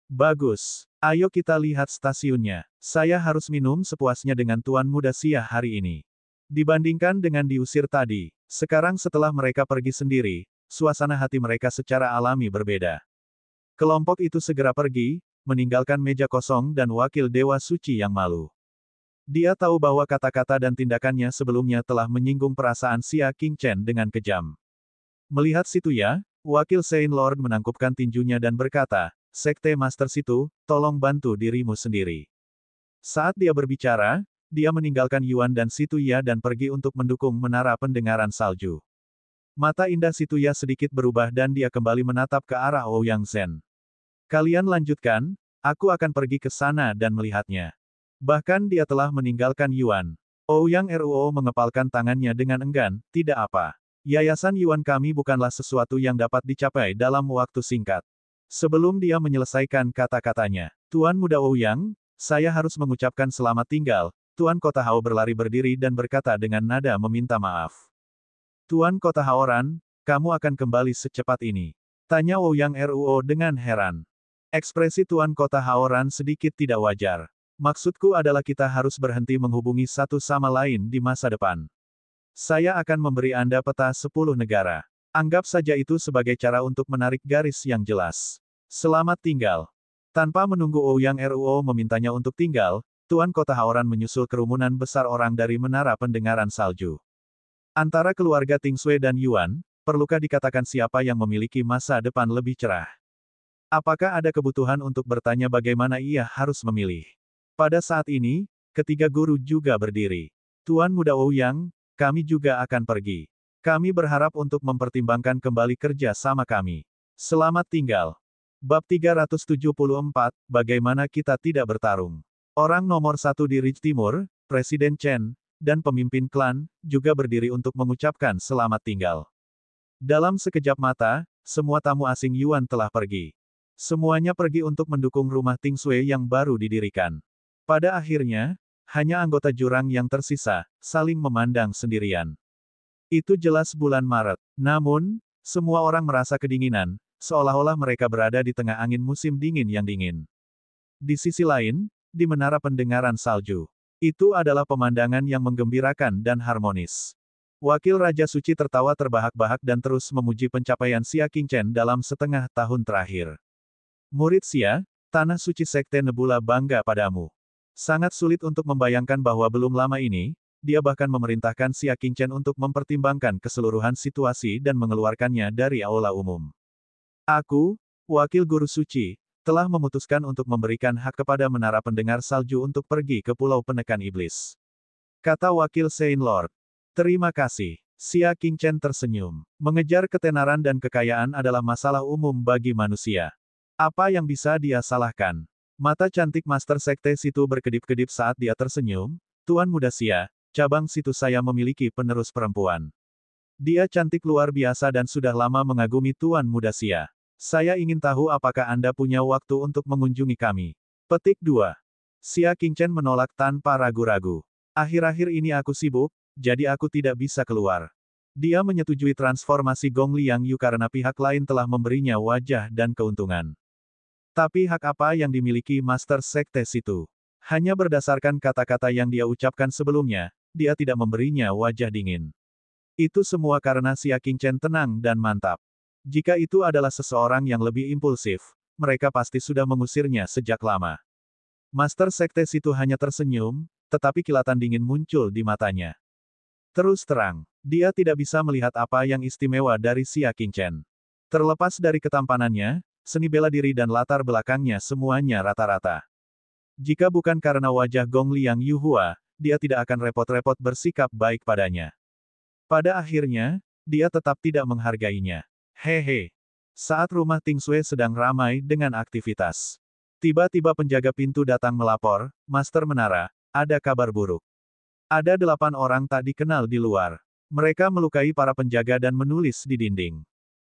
S1: Bagus. Ayo kita lihat stasiunnya. Saya harus minum sepuasnya dengan Tuan Muda Sia hari ini. Dibandingkan dengan diusir tadi, sekarang setelah mereka pergi sendiri, suasana hati mereka secara alami berbeda. Kelompok itu segera pergi, meninggalkan meja kosong dan wakil Dewa Suci yang malu. Dia tahu bahwa kata-kata dan tindakannya sebelumnya telah menyinggung perasaan Xia Qingchen dengan kejam. Melihat Situya, wakil Saint Lord menangkupkan tinjunya dan berkata, Sekte Master Situ, tolong bantu dirimu sendiri. Saat dia berbicara, dia meninggalkan Yuan dan Situya dan pergi untuk mendukung menara pendengaran salju. Mata indah Situya sedikit berubah dan dia kembali menatap ke arah Ouyang Zhen. Kalian lanjutkan, aku akan pergi ke sana dan melihatnya. Bahkan dia telah meninggalkan Yuan. Ouyang Ruo mengepalkan tangannya dengan enggan, tidak apa. Yayasan Yuan kami bukanlah sesuatu yang dapat dicapai dalam waktu singkat. Sebelum dia menyelesaikan kata-katanya, Tuan Muda Ouyang, saya harus mengucapkan selamat tinggal. Tuan Kota Hao berlari berdiri dan berkata dengan nada meminta maaf. Tuan Kota Haoran, kamu akan kembali secepat ini? Tanya Ouyang Ruo dengan heran. Ekspresi Tuan Kota Haoran sedikit tidak wajar. Maksudku adalah kita harus berhenti menghubungi satu sama lain di masa depan. Saya akan memberi Anda peta 10 negara. Anggap saja itu sebagai cara untuk menarik garis yang jelas. Selamat tinggal. Tanpa menunggu Ouyang Ruo memintanya untuk tinggal, Tuan Kota Haoran menyusul kerumunan besar orang dari menara pendengaran salju. Antara keluarga Ting Sui dan Yuan, perlukah dikatakan siapa yang memiliki masa depan lebih cerah? Apakah ada kebutuhan untuk bertanya bagaimana ia harus memilih? Pada saat ini, ketiga guru juga berdiri. Tuan Muda Ouyang, kami juga akan pergi. Kami berharap untuk mempertimbangkan kembali kerja sama kami. Selamat tinggal. Bab 374, bagaimana kita tidak bertarung. Orang nomor satu di Ridge Timur, Presiden Chen, dan pemimpin klan, juga berdiri untuk mengucapkan selamat tinggal. Dalam sekejap mata, semua tamu asing Yuan telah pergi. Semuanya pergi untuk mendukung rumah Ting Sui yang baru didirikan. Pada akhirnya, hanya anggota jurang yang tersisa, saling memandang sendirian. Itu jelas bulan Maret. Namun, semua orang merasa kedinginan, seolah-olah mereka berada di tengah angin musim dingin yang dingin. Di sisi lain, di menara pendengaran salju. Itu adalah pemandangan yang menggembirakan dan harmonis. Wakil Raja Suci tertawa terbahak-bahak dan terus memuji pencapaian Xia Qingchen dalam setengah tahun terakhir. Murid Xia, Tanah Suci Sekte Nebula bangga padamu. Sangat sulit untuk membayangkan bahwa belum lama ini, dia bahkan memerintahkan Xia Qingchen untuk mempertimbangkan keseluruhan situasi dan mengeluarkannya dari aula umum. Aku, Wakil Guru Suci, telah memutuskan untuk memberikan hak kepada menara pendengar salju untuk pergi ke Pulau Penekan Iblis. Kata Wakil Saint Lord. Terima kasih. Xia Qingchen tersenyum. Mengejar ketenaran dan kekayaan adalah masalah umum bagi manusia. Apa yang bisa dia salahkan? Mata cantik Master Sekte Situ berkedip-kedip saat dia tersenyum. Tuan Muda Xia, cabang Situ saya memiliki penerus perempuan. Dia cantik luar biasa dan sudah lama mengagumi Tuan Muda Xia. Saya ingin tahu apakah Anda punya waktu untuk mengunjungi kami. Petik 2. Xia Qingchen menolak tanpa ragu-ragu. Akhir-akhir ini aku sibuk, jadi aku tidak bisa keluar. Dia menyetujui transformasi Gong Liang Yu karena pihak lain telah memberinya wajah dan keuntungan. Tapi hak apa yang dimiliki Master Sekte Situ? Hanya berdasarkan kata-kata yang dia ucapkan sebelumnya, dia tidak memberinya wajah dingin. Itu semua karena Xia Qingchen tenang dan mantap. Jika itu adalah seseorang yang lebih impulsif, mereka pasti sudah mengusirnya sejak lama. Master Sekte Situ hanya tersenyum, tetapi kilatan dingin muncul di matanya. Terus terang, dia tidak bisa melihat apa yang istimewa dari Xia Qingchen. Terlepas dari ketampanannya, seni bela diri dan latar belakangnya semuanya rata-rata. Jika bukan karena wajah Gong Liang Yu Hua, dia tidak akan repot-repot bersikap baik padanya. Pada akhirnya, dia tetap tidak menghargainya. Hehe. Saat rumah Ting Sui sedang ramai dengan aktivitas. Tiba-tiba penjaga pintu datang melapor, Master Menara, ada kabar buruk. Ada 8 orang tak dikenal di luar. Mereka melukai para penjaga dan menulis di dinding.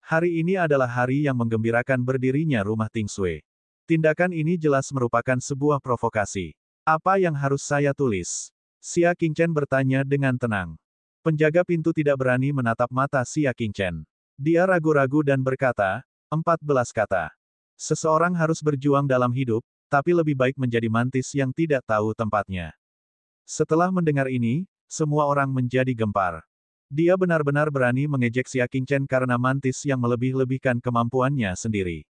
S1: Hari ini adalah hari yang menggembirakan berdirinya rumah Tingsui. Tindakan ini jelas merupakan sebuah provokasi. Apa yang harus saya tulis? Xia Qingchen bertanya dengan tenang. Penjaga pintu tidak berani menatap mata Xia Qingchen. Dia ragu-ragu dan berkata, 14 kata. Seseorang harus berjuang dalam hidup, tapi lebih baik menjadi mantis yang tidak tahu tempatnya. Setelah mendengar ini, semua orang menjadi gempar. Dia benar-benar berani mengejek Xia Qingchen karena mantis yang melebih-lebihkan kemampuannya sendiri.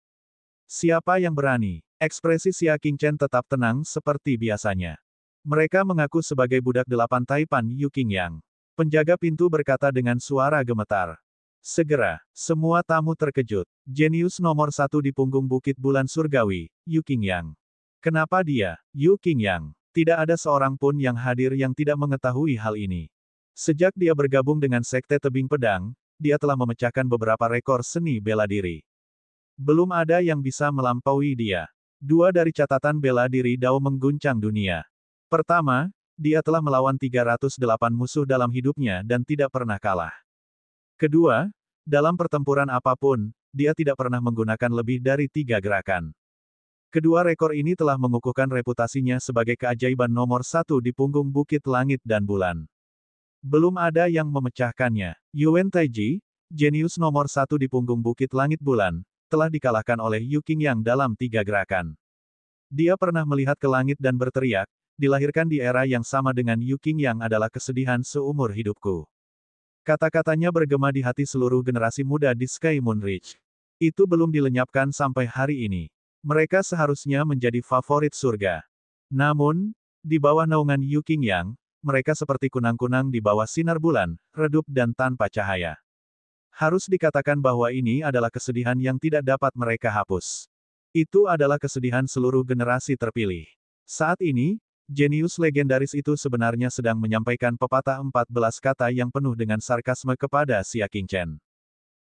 S1: Siapa yang berani? Ekspresi Xia Qingchen tetap tenang seperti biasanya. Mereka mengaku sebagai budak 8 Taipan Yu Qingyang. Penjaga pintu berkata dengan suara gemetar. Segera, semua tamu terkejut. Jenius nomor 1 di punggung Bukit Bulan Surgawi, Yu Qingyang. Kenapa dia, Yu Qingyang? Tidak ada seorang pun yang hadir yang tidak mengetahui hal ini. Sejak dia bergabung dengan Sekte Tebing Pedang, dia telah memecahkan beberapa rekor seni bela diri. Belum ada yang bisa melampaui dia. 2 dari catatan bela diri Dao mengguncang dunia. Pertama, dia telah melawan 308 musuh dalam hidupnya dan tidak pernah kalah. Kedua, dalam pertempuran apapun, dia tidak pernah menggunakan lebih dari 3 gerakan. Kedua rekor ini telah mengukuhkan reputasinya sebagai keajaiban nomor 1 di punggung Bukit Langit dan Bulan. Belum ada yang memecahkannya. Yuan Taiji, jenius nomor 1 di punggung Bukit Langit Bulan, telah dikalahkan oleh Yu Qingyang dalam 3 gerakan. Dia pernah melihat ke langit dan berteriak, dilahirkan di era yang sama dengan Yu Qingyang adalah kesedihan seumur hidupku. Kata-katanya bergema di hati seluruh generasi muda di Sky Moon Ridge. Itu belum dilenyapkan sampai hari ini. Mereka seharusnya menjadi favorit surga. Namun, di bawah naungan Yu Qingyang, mereka seperti kunang-kunang di bawah sinar bulan, redup dan tanpa cahaya. Harus dikatakan bahwa ini adalah kesedihan yang tidak dapat mereka hapus. Itu adalah kesedihan seluruh generasi terpilih. Saat ini, jenius legendaris itu sebenarnya sedang menyampaikan pepatah 14 kata yang penuh dengan sarkasme kepada Xia Qingchen.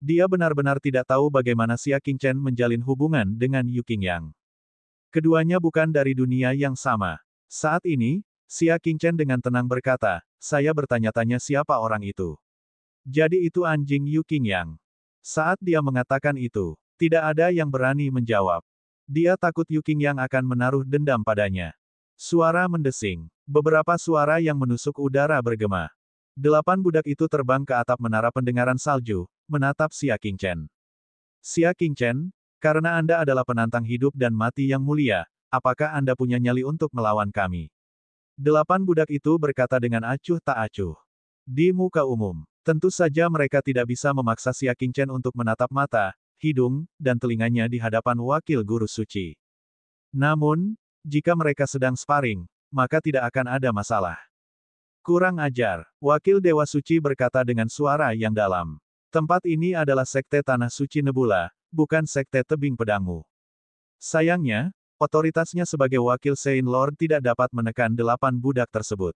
S1: Dia benar-benar tidak tahu bagaimana Xia Qingchen menjalin hubungan dengan Yu Qingyang. Keduanya bukan dari dunia yang sama. Saat ini, Xia Qingchen dengan tenang berkata, saya bertanya-tanya siapa orang itu. Jadi itu anjing Yu Qingyang. Saat dia mengatakan itu, tidak ada yang berani menjawab. Dia takut Yu Qingyang akan menaruh dendam padanya. Suara mendesing. Beberapa suara yang menusuk udara bergema. 8 budak itu terbang ke atap menara pendengaran salju, menatap Xia Qingchen. Xia Qingchen, karena Anda adalah penantang hidup dan mati yang mulia, apakah Anda punya nyali untuk melawan kami? 8 budak itu berkata dengan acuh tak acuh. Di muka umum, tentu saja mereka tidak bisa memaksa Xia Qingchen untuk menatap mata, hidung, dan telinganya di hadapan wakil guru suci. Namun, jika mereka sedang sparring, maka tidak akan ada masalah. Kurang ajar, wakil Dewa Suci berkata dengan suara yang dalam. Tempat ini adalah Sekte Tanah Suci Nebula, bukan Sekte Tebing Pedangmu. Sayangnya, otoritasnya sebagai wakil Saint Lord tidak dapat menekan 8 budak tersebut.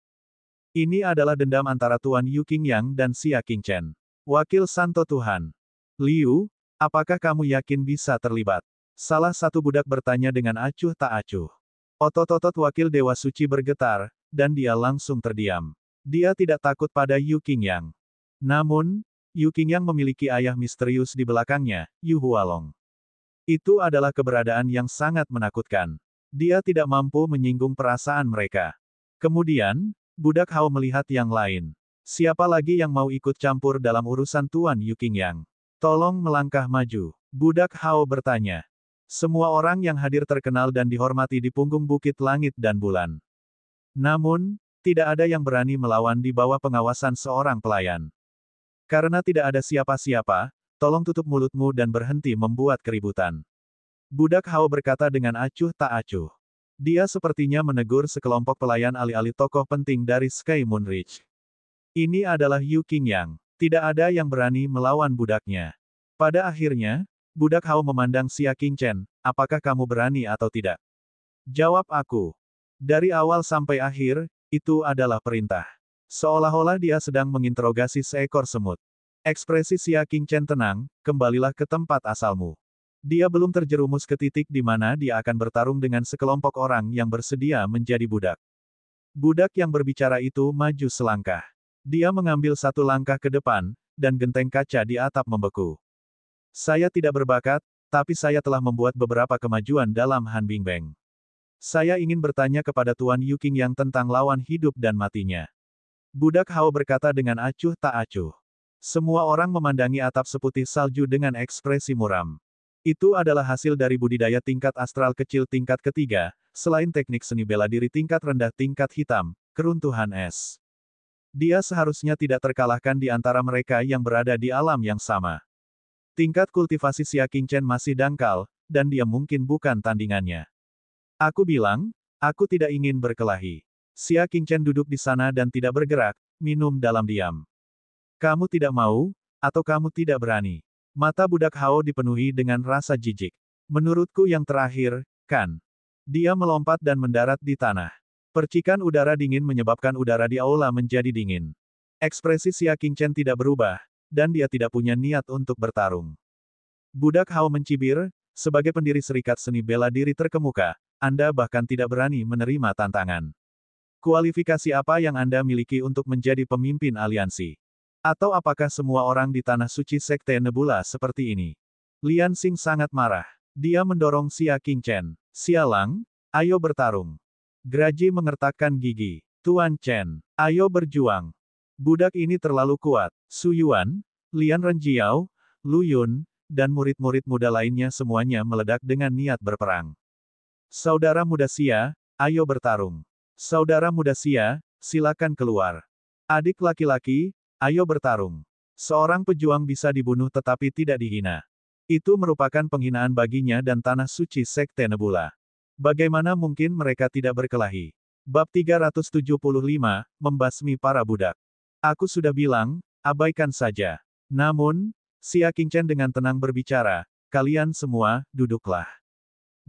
S1: Ini adalah dendam antara Tuan Yu Qingyang dan Xia Qingchen. Wakil Santo Tuhan. Liu, apakah kamu yakin bisa terlibat? Salah satu budak bertanya dengan acuh tak acuh. Otot-otot wakil Dewa Suci bergetar, dan dia langsung terdiam. Dia tidak takut pada Yu Qingyang. Namun, Yu Qingyang memiliki ayah misterius di belakangnya, Yu Hualong. Itu adalah keberadaan yang sangat menakutkan. Dia tidak mampu menyinggung perasaan mereka. Kemudian, budak Hao melihat yang lain. Siapa lagi yang mau ikut campur dalam urusan Tuan Yu Qingyang? Tolong melangkah maju. Budak Hao bertanya. Semua orang yang hadir terkenal dan dihormati di punggung Bukit Langit dan Bulan. Namun, tidak ada yang berani melawan di bawah pengawasan seorang pelayan. Karena tidak ada siapa-siapa, tolong tutup mulutmu dan berhenti membuat keributan. Budak Hao berkata dengan acuh tak acuh. Dia sepertinya menegur sekelompok pelayan alih-alih tokoh penting dari Sky Moon Ridge. Ini adalah Yu Qingyang. Tidak ada yang berani melawan budaknya. Pada akhirnya, budak Hao memandang Xia Qingchen, apakah kamu berani atau tidak? Jawab aku. Dari awal sampai akhir, itu adalah perintah. Seolah-olah dia sedang menginterogasi seekor semut. Ekspresi Xia Qingchen tenang, kembalilah ke tempat asalmu. Dia belum terjerumus ke titik di mana dia akan bertarung dengan sekelompok orang yang bersedia menjadi budak. Budak yang berbicara itu maju selangkah. Dia mengambil satu langkah ke depan, dan genteng kaca di atap membeku. Saya tidak berbakat, tapi saya telah membuat beberapa kemajuan dalam Han Bingbang. Saya ingin bertanya kepada Tuan Yu Qingyang tentang lawan hidup dan matinya. Budak Hao berkata dengan acuh tak acuh. Semua orang memandangi atap seputih salju dengan ekspresi muram. Itu adalah hasil dari budidaya tingkat astral kecil tingkat ketiga, selain teknik seni bela diri tingkat rendah tingkat hitam, keruntuhan es. Dia seharusnya tidak terkalahkan di antara mereka yang berada di alam yang sama. Tingkat kultivasi Xia Qingchen masih dangkal, dan dia mungkin bukan tandingannya. Aku bilang, aku tidak ingin berkelahi. Xia Qingchen duduk di sana dan tidak bergerak, minum dalam diam. Kamu tidak mau, atau kamu tidak berani? Mata budak Hao dipenuhi dengan rasa jijik. Menurutku yang terakhir, kan? Dia melompat dan mendarat di tanah. Percikan udara dingin menyebabkan udara di aula menjadi dingin. Ekspresi Xia Qingchen tidak berubah, dan dia tidak punya niat untuk bertarung. Budak Hao mencibir, sebagai pendiri serikat seni bela diri terkemuka, Anda bahkan tidak berani menerima tantangan. Kualifikasi apa yang Anda miliki untuk menjadi pemimpin aliansi? Atau apakah semua orang di tanah suci Sekte Nebula seperti ini? Lian Xing sangat marah. Dia mendorong Xia Qingchen. Sialang, ayo bertarung. Graji mengertakkan gigi. Tuan Chen, ayo berjuang. Budak ini terlalu kuat. Su Yuan, Lian Renjiao, Lu Yun, dan murid-murid muda lainnya semuanya meledak dengan niat berperang. Saudara muda Xia, ayo bertarung. Saudara muda Xia, silakan keluar. Adik laki-laki, ayo bertarung. Seorang pejuang bisa dibunuh tetapi tidak dihina. Itu merupakan penghinaan baginya dan tanah suci Sekte Nebula. Bagaimana mungkin mereka tidak berkelahi? Bab 375, Membasmi para budak. Aku sudah bilang, abaikan saja. Namun, Xia Qingchen dengan tenang berbicara, kalian semua, duduklah.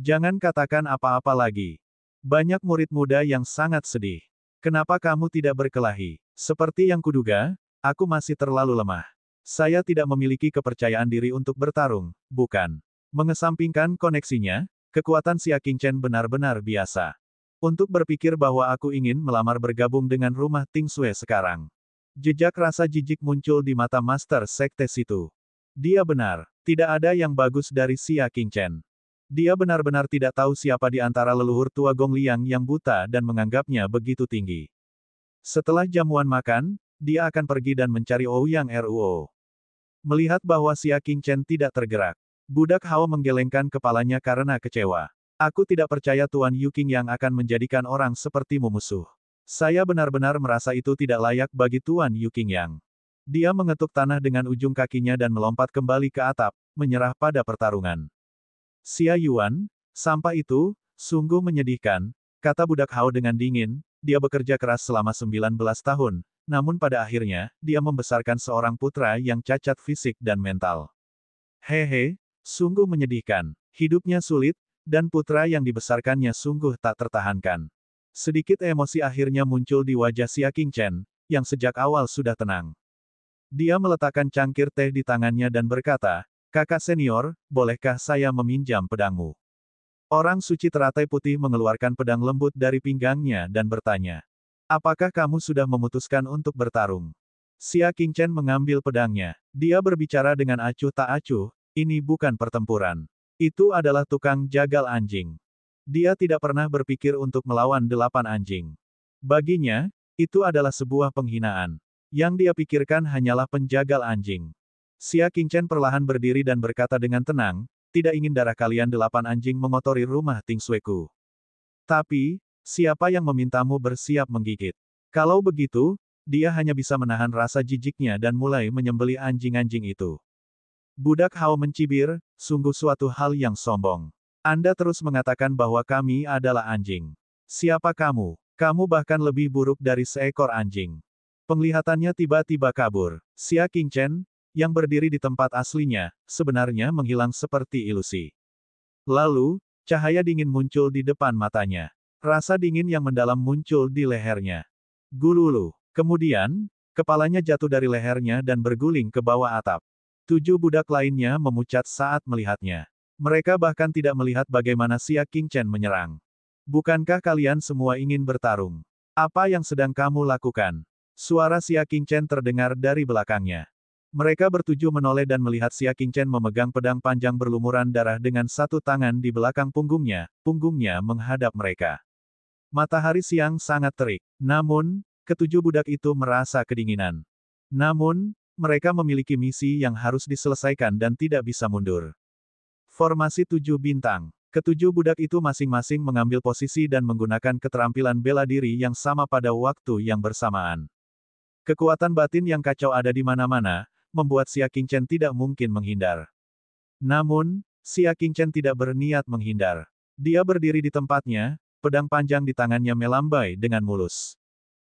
S1: Jangan katakan apa-apa lagi. Banyak murid muda yang sangat sedih. Kenapa kamu tidak berkelahi? Seperti yang kuduga, aku masih terlalu lemah. Saya tidak memiliki kepercayaan diri untuk bertarung, bukan. Mengesampingkan koneksinya, kekuatan Xia Qingchen benar-benar biasa. Untuk berpikir bahwa aku ingin melamar bergabung dengan rumah Ting Sui sekarang. Jejak rasa jijik muncul di mata Master Sekte situ. Dia benar, tidak ada yang bagus dari Xia Qingchen. Dia benar-benar tidak tahu siapa di antara leluhur tua Gong Liang yang buta dan menganggapnya begitu tinggi. Setelah jamuan makan, dia akan pergi dan mencari Ouyang Ruo. Melihat bahwa Xia Qingchen tidak tergerak, budak Hao menggelengkan kepalanya karena kecewa. Aku tidak percaya Tuan Yu Qingyang akan menjadikan orang sepertimu musuh. Saya benar-benar merasa itu tidak layak bagi Tuan Yu Qingyang. Dia mengetuk tanah dengan ujung kakinya dan melompat kembali ke atap, menyerah pada pertarungan. Xia Yuan, sampah itu, sungguh menyedihkan, kata budak Hao dengan dingin, dia bekerja keras selama 19 tahun, namun pada akhirnya, dia membesarkan seorang putra yang cacat fisik dan mental. Hehe, sungguh menyedihkan. Hidupnya sulit, dan putra yang dibesarkannya sungguh tak tertahankan. Sedikit emosi akhirnya muncul di wajah Xia Qingchen, yang sejak awal sudah tenang. Dia meletakkan cangkir teh di tangannya dan berkata, "Kakak senior, bolehkah saya meminjam pedangmu?" Orang suci teratai putih mengeluarkan pedang lembut dari pinggangnya dan bertanya, "Apakah kamu sudah memutuskan untuk bertarung?" Xia Qingchen mengambil pedangnya. Dia berbicara dengan acuh tak acuh, "Ini bukan pertempuran. Itu adalah tukang jagal anjing. Dia tidak pernah berpikir untuk melawan 8 anjing. Baginya, itu adalah sebuah penghinaan. Yang dia pikirkan hanyalah penjagal anjing." Xia Qingchen perlahan berdiri dan berkata dengan tenang, "Tidak ingin darah kalian 8 anjing mengotori rumah Ting Suiku. Tapi, siapa yang memintamu bersiap menggigit? Kalau begitu, dia hanya bisa menahan rasa jijiknya dan mulai menyembelih anjing-anjing itu." Budak Hao mencibir, "Sungguh suatu hal yang sombong. Anda terus mengatakan bahwa kami adalah anjing. Siapa kamu? Kamu bahkan lebih buruk dari seekor anjing." Penglihatannya tiba-tiba kabur. Xia Qingchen, yang berdiri di tempat aslinya, sebenarnya menghilang seperti ilusi. Lalu, cahaya dingin muncul di depan matanya. Rasa dingin yang mendalam muncul di lehernya. Gululu. Kemudian, kepalanya jatuh dari lehernya dan berguling ke bawah atap. 7 budak lainnya memucat saat melihatnya. Mereka bahkan tidak melihat bagaimana Xia Qingchen menyerang. "Bukankah kalian semua ingin bertarung? Apa yang sedang kamu lakukan?" Suara Xia Qingchen terdengar dari belakangnya. Mereka bertujuh menoleh dan melihat Xia Qingchen memegang pedang panjang berlumuran darah dengan satu tangan di belakang punggungnya menghadap mereka. Matahari siang sangat terik. Namun, ketujuh budak itu merasa kedinginan. Namun, mereka memiliki misi yang harus diselesaikan dan tidak bisa mundur. Formasi 7 bintang. Ketujuh budak itu masing-masing mengambil posisi dan menggunakan keterampilan bela diri yang sama pada waktu yang bersamaan. Kekuatan batin yang kacau ada di mana-mana, membuat Xia Qingchen tidak mungkin menghindar. Namun, Xia Qingchen tidak berniat menghindar. Dia berdiri di tempatnya, pedang panjang di tangannya melambai dengan mulus.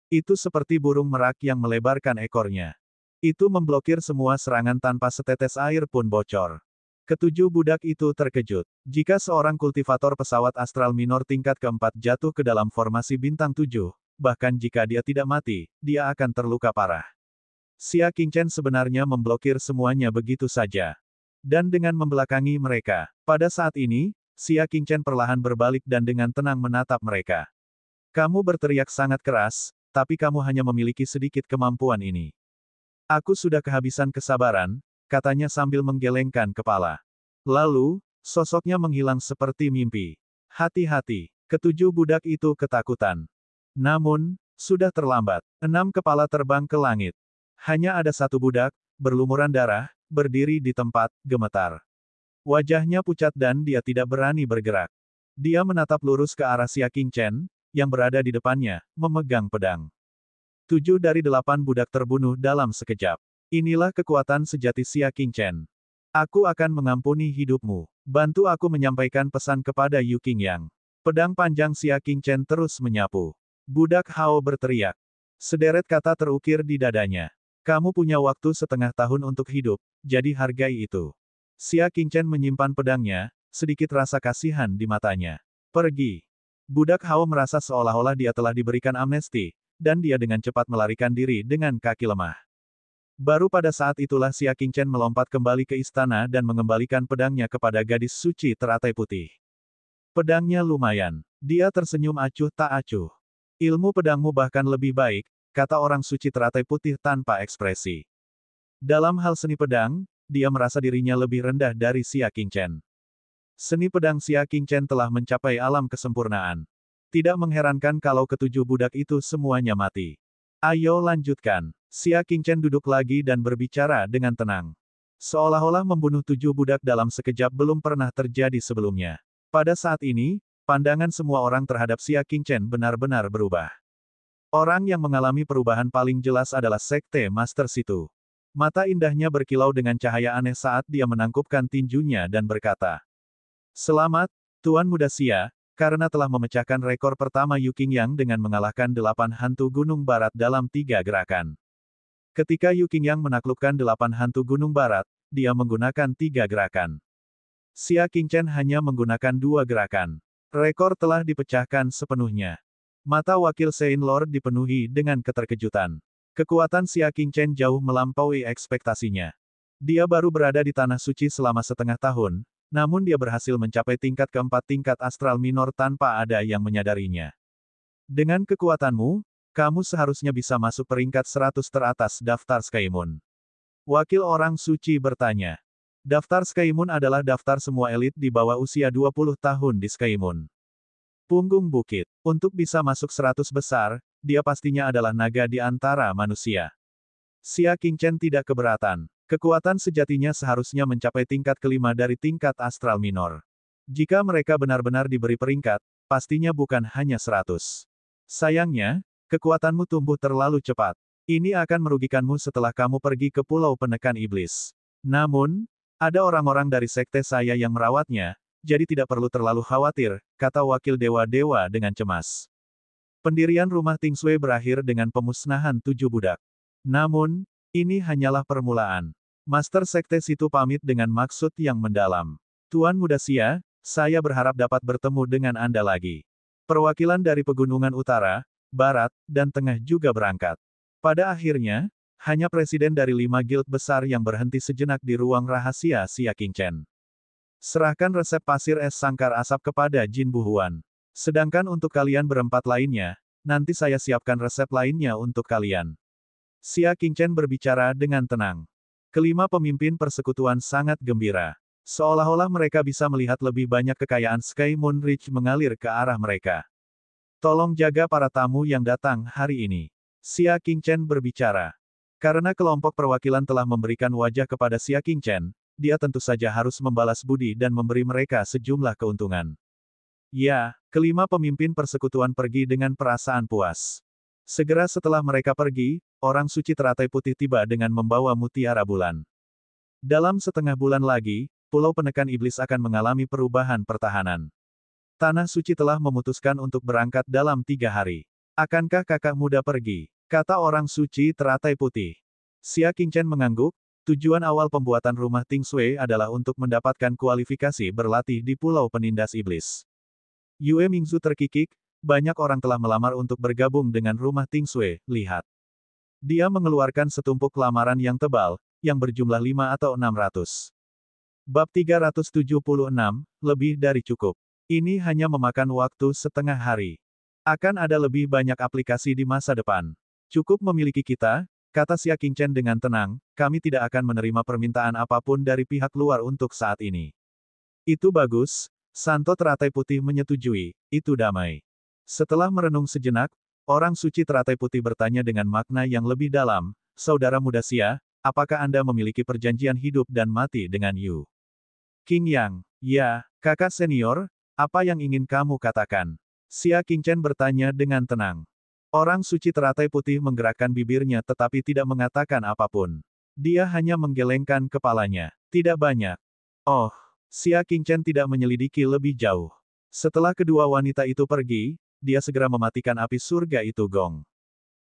S1: Itu seperti burung merak yang melebarkan ekornya. Itu memblokir semua serangan tanpa setetes air pun bocor. Ketujuh budak itu terkejut. Jika seorang kultivator pesawat astral minor tingkat keempat jatuh ke dalam formasi bintang 7, bahkan jika dia tidak mati, dia akan terluka parah. Xia Qingchen sebenarnya memblokir semuanya begitu saja. Dan dengan membelakangi mereka, pada saat ini, Xia Qingchen perlahan berbalik dan dengan tenang menatap mereka. Kamu berteriak sangat keras, tapi kamu hanya memiliki sedikit kemampuan ini. Aku sudah kehabisan kesabaran, katanya sambil menggelengkan kepala. Lalu, sosoknya menghilang seperti mimpi. Hati-hati, ketujuh budak itu ketakutan. Namun, sudah terlambat. 6 kepala terbang ke langit. Hanya ada satu budak, berlumuran darah, berdiri di tempat, gemetar. Wajahnya pucat dan dia tidak berani bergerak. Dia menatap lurus ke arah Xia Qingchen, yang berada di depannya, memegang pedang. 7 dari 8 budak terbunuh dalam sekejap. Inilah kekuatan sejati Xia Qingchen. Aku akan mengampuni hidupmu. Bantu aku menyampaikan pesan kepada Yu Qingyang. Pedang panjang Xia Qingchen terus menyapu. Budak Hao berteriak. Sederet kata terukir di dadanya. Kamu punya waktu setengah tahun untuk hidup, jadi hargai itu. Xia Qingchen menyimpan pedangnya, sedikit rasa kasihan di matanya. Pergi. Budak Hao merasa seolah-olah dia telah diberikan amnesti, dan dia dengan cepat melarikan diri dengan kaki lemah. Baru pada saat itulah Xia Qingchen melompat kembali ke istana dan mengembalikan pedangnya kepada gadis suci teratai putih. Pedangnya lumayan. Dia tersenyum acuh tak acuh. Ilmu pedangmu bahkan lebih baik, kata orang suci teratai putih tanpa ekspresi. Dalam hal seni pedang, dia merasa dirinya lebih rendah dari Xia Qingchen. Seni pedang Xia Qingchen telah mencapai alam kesempurnaan. Tidak mengherankan kalau ketujuh budak itu semuanya mati. Ayo lanjutkan. Xia Qingchen duduk lagi dan berbicara dengan tenang. Seolah-olah membunuh 7 budak dalam sekejap belum pernah terjadi sebelumnya. Pada saat ini, pandangan semua orang terhadap Xia Qingchen benar-benar berubah. Orang yang mengalami perubahan paling jelas adalah Sekte Master Situ. Mata indahnya berkilau dengan cahaya aneh saat dia menangkupkan tinjunya dan berkata, "Selamat, Tuan Muda Xia, karena telah memecahkan rekor pertama Yu Qingyang dengan mengalahkan 8 hantu Gunung Barat dalam 3 gerakan." Ketika Yu Qingyang menaklukkan 8 hantu Gunung Barat, dia menggunakan 3 gerakan. Xia Qingchen hanya menggunakan 2 gerakan. Rekor telah dipecahkan sepenuhnya. Mata Wakil Sein Lord dipenuhi dengan keterkejutan. Kekuatan Xia Qingchen jauh melampaui ekspektasinya. Dia baru berada di Tanah Suci selama setengah tahun, namun dia berhasil mencapai tingkat keempat tingkat astral minor tanpa ada yang menyadarinya. Dengan kekuatanmu, kamu seharusnya bisa masuk peringkat 100 teratas daftar Sky Moon. Wakil orang suci bertanya. Daftar Sky Moon adalah daftar semua elit di bawah usia 20 tahun di Sky Moon. Punggung bukit. Untuk bisa masuk 100 besar, dia pastinya adalah naga di antara manusia. Xia Qingchen tidak keberatan. Kekuatan sejatinya seharusnya mencapai tingkat kelima dari tingkat astral minor. Jika mereka benar-benar diberi peringkat, pastinya bukan hanya 100. Sayangnya, kekuatanmu tumbuh terlalu cepat. Ini akan merugikanmu setelah kamu pergi ke Pulau Penekan Iblis. Namun, ada orang-orang dari sekte saya yang merawatnya, jadi tidak perlu terlalu khawatir, kata wakil dewa-dewa dengan cemas. Pendirian rumah Tingshui berakhir dengan pemusnahan 7 budak. Namun, ini hanyalah permulaan. Master Sekte Situ pamit dengan maksud yang mendalam. Tuan Muda Xia, saya berharap dapat bertemu dengan Anda lagi. Perwakilan dari Pegunungan Utara, Barat, dan Tengah juga berangkat. Pada akhirnya, hanya presiden dari 5 guild besar yang berhenti sejenak di ruang rahasia Xia Qingchen. Serahkan resep pasir es sangkar asap kepada Jin Buhuan. Sedangkan untuk kalian berempat lainnya, nanti saya siapkan resep lainnya untuk kalian. Xia Qingchen berbicara dengan tenang. Kelima pemimpin persekutuan sangat gembira. Seolah-olah mereka bisa melihat lebih banyak kekayaan Sky Moon Ridge mengalir ke arah mereka. Tolong jaga para tamu yang datang hari ini. Xia Qingchen berbicara. Karena kelompok perwakilan telah memberikan wajah kepada Xia Qingchen, dia tentu saja harus membalas budi dan memberi mereka sejumlah keuntungan. Ya, kelima pemimpin persekutuan pergi dengan perasaan puas. Segera setelah mereka pergi, orang suci teratai putih tiba dengan membawa mutiara bulan. Dalam setengah bulan lagi, Pulau Penekan Iblis akan mengalami perubahan pertahanan. Tanah suci telah memutuskan untuk berangkat dalam 3 hari. Akankah kakak muda pergi? Kata orang suci teratai putih. Xia Qingchen mengangguk, tujuan awal pembuatan rumah Ting Sui adalah untuk mendapatkan kualifikasi berlatih di Pulau Penindas Iblis. Yue Mingzu terkikik, banyak orang telah melamar untuk bergabung dengan rumah Ting Sui, lihat. Dia mengeluarkan setumpuk lamaran yang tebal, yang berjumlah 5 atau 600. Bab 376, lebih dari cukup. Ini hanya memakan waktu setengah hari. Akan ada lebih banyak aplikasi di masa depan. Cukup memiliki kita, kata Xia Qingchen dengan tenang, kami tidak akan menerima permintaan apapun dari pihak luar untuk saat ini. Itu bagus, Santo Teratai Putih menyetujui, itu damai. Setelah merenung sejenak, orang suci Teratai Putih bertanya dengan makna yang lebih dalam, Saudara muda Xia, apakah Anda memiliki perjanjian hidup dan mati dengan Yu Qingyang? Ya, kakak senior, apa yang ingin kamu katakan? Xia Qingchen bertanya dengan tenang. Orang suci Teratai Putih menggerakkan bibirnya tetapi tidak mengatakan apapun. Dia hanya menggelengkan kepalanya. Tidak banyak. Oh, Xia Qingchen tidak menyelidiki lebih jauh. Setelah kedua wanita itu pergi, dia segera mematikan api surga itu gong.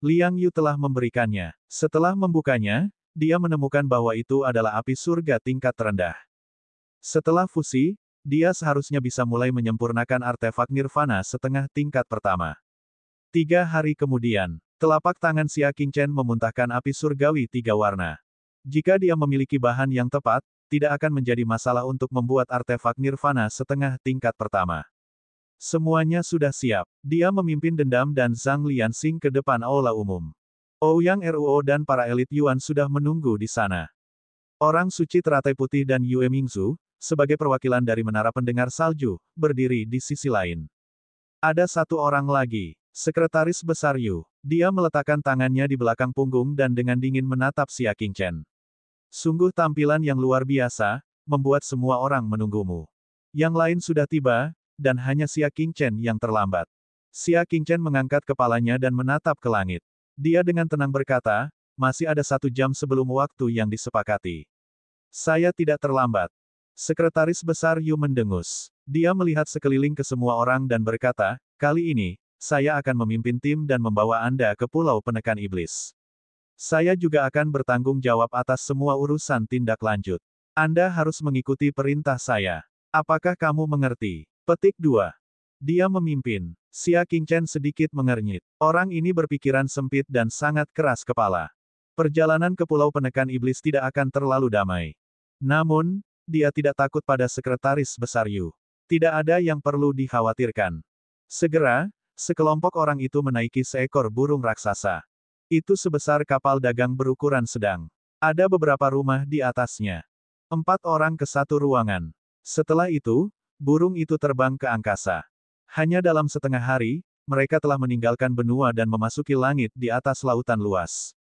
S1: Liang Yu telah memberikannya. Setelah membukanya, dia menemukan bahwa itu adalah api surga tingkat terendah. Setelah fusi, dia seharusnya bisa mulai menyempurnakan artefak nirvana setengah tingkat pertama. 3 hari kemudian, telapak tangan Xia Qingchen memuntahkan api surgawi 3 warna. Jika dia memiliki bahan yang tepat, tidak akan menjadi masalah untuk membuat artefak nirvana setengah tingkat pertama. Semuanya sudah siap. Dia memimpin Dendam dan Zhang Lianxing ke depan aula umum. Ouyang Ruo dan para elit Yuan sudah menunggu di sana. Orang suci Teratai Putih dan Yue Mingzu, sebagai perwakilan dari Menara Pendengar Salju, berdiri di sisi lain. Ada satu orang lagi, Sekretaris Besar Yu. Dia meletakkan tangannya di belakang punggung dan dengan dingin menatap Xia Qingchen. Sungguh tampilan yang luar biasa, membuat semua orang menunggumu. Yang lain sudah tiba, dan hanya Xia Qingchen yang terlambat. Xia Qingchen mengangkat kepalanya dan menatap ke langit. Dia dengan tenang berkata, masih ada 1 jam sebelum waktu yang disepakati. Saya tidak terlambat. Sekretaris Besar Yu mendengus. Dia melihat sekeliling ke semua orang dan berkata, kali ini, saya akan memimpin tim dan membawa Anda ke Pulau Penekan Iblis. Saya juga akan bertanggung jawab atas semua urusan tindak lanjut. Anda harus mengikuti perintah saya. Apakah kamu mengerti? Petik 2. Dia memimpin. Xia Qingchen sedikit mengernyit. Orang ini berpikiran sempit dan sangat keras kepala. Perjalanan ke Pulau Penekan Iblis tidak akan terlalu damai. Namun, dia tidak takut pada Sekretaris Besar Yu. Tidak ada yang perlu dikhawatirkan. Segera, sekelompok orang itu menaiki seekor burung raksasa. Itu sebesar kapal dagang berukuran sedang. Ada beberapa rumah di atasnya. 4 orang ke 1 ruangan. Setelah itu, burung itu terbang ke angkasa. Hanya dalam setengah hari, mereka telah meninggalkan benua dan memasuki langit di atas lautan luas.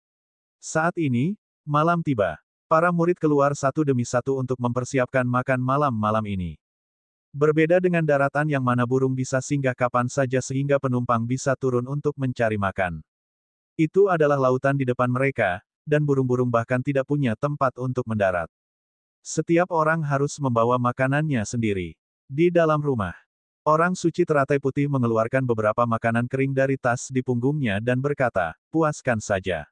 S1: Saat ini, malam tiba. Para murid keluar satu demi satu untuk mempersiapkan makan malam ini. Berbeda dengan daratan yang mana burung bisa singgah kapan saja sehingga penumpang bisa turun untuk mencari makan. Itu adalah lautan di depan mereka, dan burung-burung bahkan tidak punya tempat untuk mendarat. Setiap orang harus membawa makanannya sendiri. Di dalam rumah, orang suci Teratai Putih mengeluarkan beberapa makanan kering dari tas di punggungnya dan berkata, puaskan saja.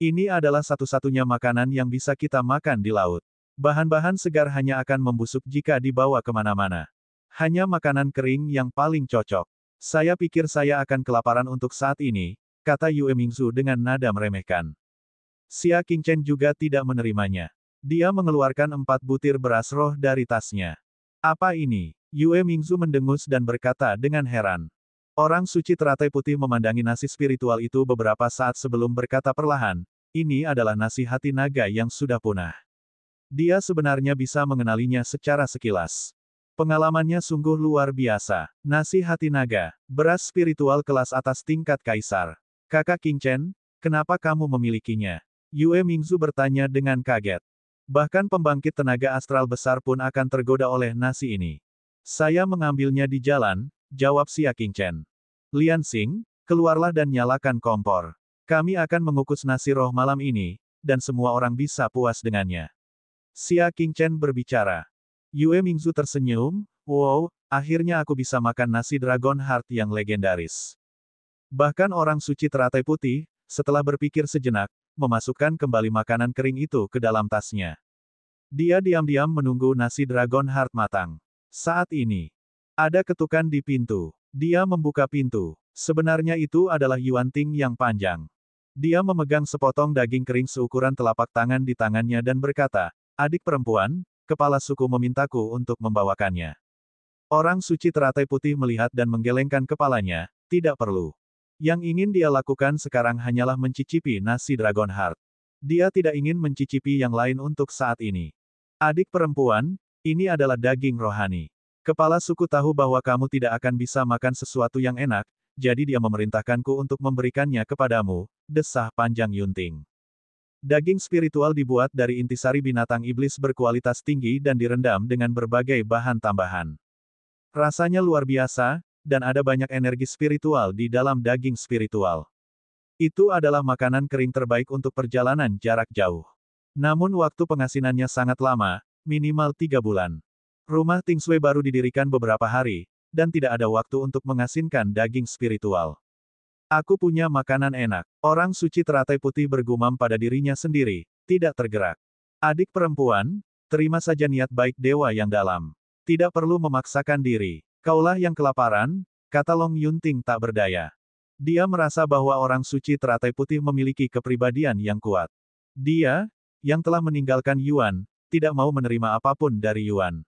S1: Ini adalah satu-satunya makanan yang bisa kita makan di laut. Bahan-bahan segar hanya akan membusuk jika dibawa kemana-mana. Hanya makanan kering yang paling cocok. Saya pikir saya akan kelaparan untuk saat ini, kata Yue Mingzu dengan nada meremehkan. Xia Qingchen juga tidak menerimanya. Dia mengeluarkan 4 butir beras roh dari tasnya. Apa ini? Yue Mingzu mendengus dan berkata dengan heran. Orang suci Teratai Putih memandangi nasi spiritual itu beberapa saat sebelum berkata perlahan, ini adalah nasi hati naga yang sudah punah. Dia sebenarnya bisa mengenalinya secara sekilas. Pengalamannya sungguh luar biasa. Nasi hati naga, beras spiritual kelas atas tingkat kaisar. Kakak King Chen, kenapa kamu memilikinya? Yue Mingzu bertanya dengan kaget. Bahkan pembangkit tenaga astral besar pun akan tergoda oleh nasi ini. Saya mengambilnya di jalan, jawab Xia King Chen. Lian Xing, keluarlah dan nyalakan kompor. Kami akan mengukus nasi roh malam ini, dan semua orang bisa puas dengannya. Xia King Chen berbicara. Yue Mingzu tersenyum, wow, akhirnya aku bisa makan nasi Dragon Heart yang legendaris. Bahkan orang suci teratai putih, setelah berpikir sejenak, memasukkan kembali makanan kering itu ke dalam tasnya. Dia diam-diam menunggu nasi Dragon Heart matang. Saat ini, ada ketukan di pintu. Dia membuka pintu. Sebenarnya itu adalah Yuan Ting yang panjang. Dia memegang sepotong daging kering seukuran telapak tangan di tangannya dan berkata, "Adik perempuan, kepala suku memintaku untuk membawakannya." Orang suci teratai putih melihat dan menggelengkan kepalanya, tidak perlu. Yang ingin dia lakukan sekarang hanyalah mencicipi nasi Dragon Heart. Dia tidak ingin mencicipi yang lain untuk saat ini. Adik perempuan, ini adalah daging rohani. Kepala suku tahu bahwa kamu tidak akan bisa makan sesuatu yang enak, jadi dia memerintahkanku untuk memberikannya kepadamu, desah panjang Yunting. Daging spiritual dibuat dari intisari binatang iblis berkualitas tinggi dan direndam dengan berbagai bahan tambahan. Rasanya luar biasa, dan ada banyak energi spiritual di dalam daging spiritual. Itu adalah makanan kering terbaik untuk perjalanan jarak jauh. Namun waktu pengasinannya sangat lama, minimal 3 bulan. Rumah Tingsui baru didirikan beberapa hari, dan tidak ada waktu untuk mengasinkan daging spiritual. Aku punya makanan enak. Orang suci teratai putih bergumam pada dirinya sendiri, tidak tergerak. Adik perempuan, terima saja niat baik dewa yang dalam. Tidak perlu memaksakan diri. Kaulah yang kelaparan, kata Long Yunting tak berdaya. Dia merasa bahwa orang suci teratai putih memiliki kepribadian yang kuat. Dia, yang telah meninggalkan Yuan, tidak mau menerima apapun dari Yuan.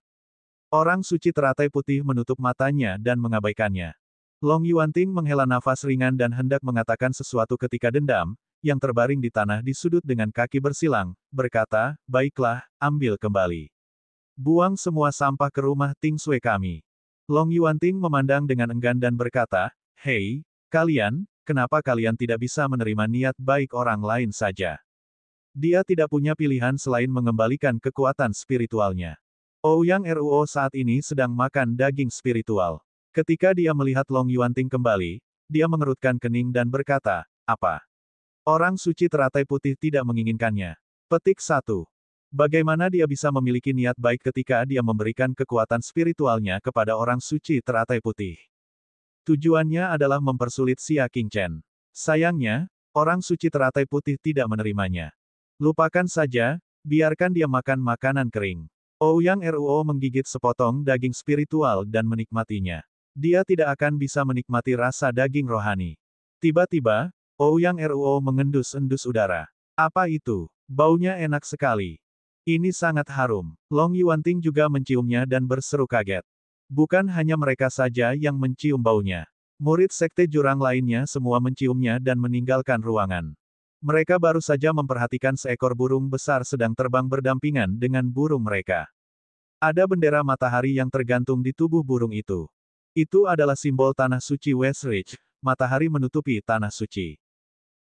S1: Orang suci teratai putih menutup matanya dan mengabaikannya. Long Yuanting menghela nafas ringan dan hendak mengatakan sesuatu ketika dendam, yang terbaring di tanah di sudut dengan kaki bersilang, berkata, "Baiklah, ambil kembali. Buang semua sampah ke rumah Tingsui kami." Long Yuanting memandang dengan enggan dan berkata, "Hei, kalian, kenapa kalian tidak bisa menerima niat baik orang lain saja?" Dia tidak punya pilihan selain mengembalikan kekuatan spiritualnya. Ouyang Ruo saat ini sedang makan daging spiritual. Ketika dia melihat Long Yuanting kembali, dia mengerutkan kening dan berkata, "Apa? Orang suci teratai putih tidak menginginkannya." Petik 1. Bagaimana dia bisa memiliki niat baik ketika dia memberikan kekuatan spiritualnya kepada orang suci teratai putih? Tujuannya adalah mempersulit Xia King Chen. Sayangnya, orang suci teratai putih tidak menerimanya. Lupakan saja, biarkan dia makan makanan kering. Ouyang Ruo menggigit sepotong daging spiritual dan menikmatinya. Dia tidak akan bisa menikmati rasa daging rohani. Tiba-tiba, Ouyang Ruo mengendus-endus udara. Apa itu? Baunya enak sekali. Ini sangat harum. Long Yuanting juga menciumnya dan berseru kaget. Bukan hanya mereka saja yang mencium baunya. Murid sekte jurang lainnya semua menciumnya dan meninggalkan ruangan. Mereka baru saja memperhatikan seekor burung besar sedang terbang berdampingan dengan burung mereka. Ada bendera matahari yang tergantung di tubuh burung itu. Itu adalah simbol tanah suci West Ridge, matahari menutupi tanah suci.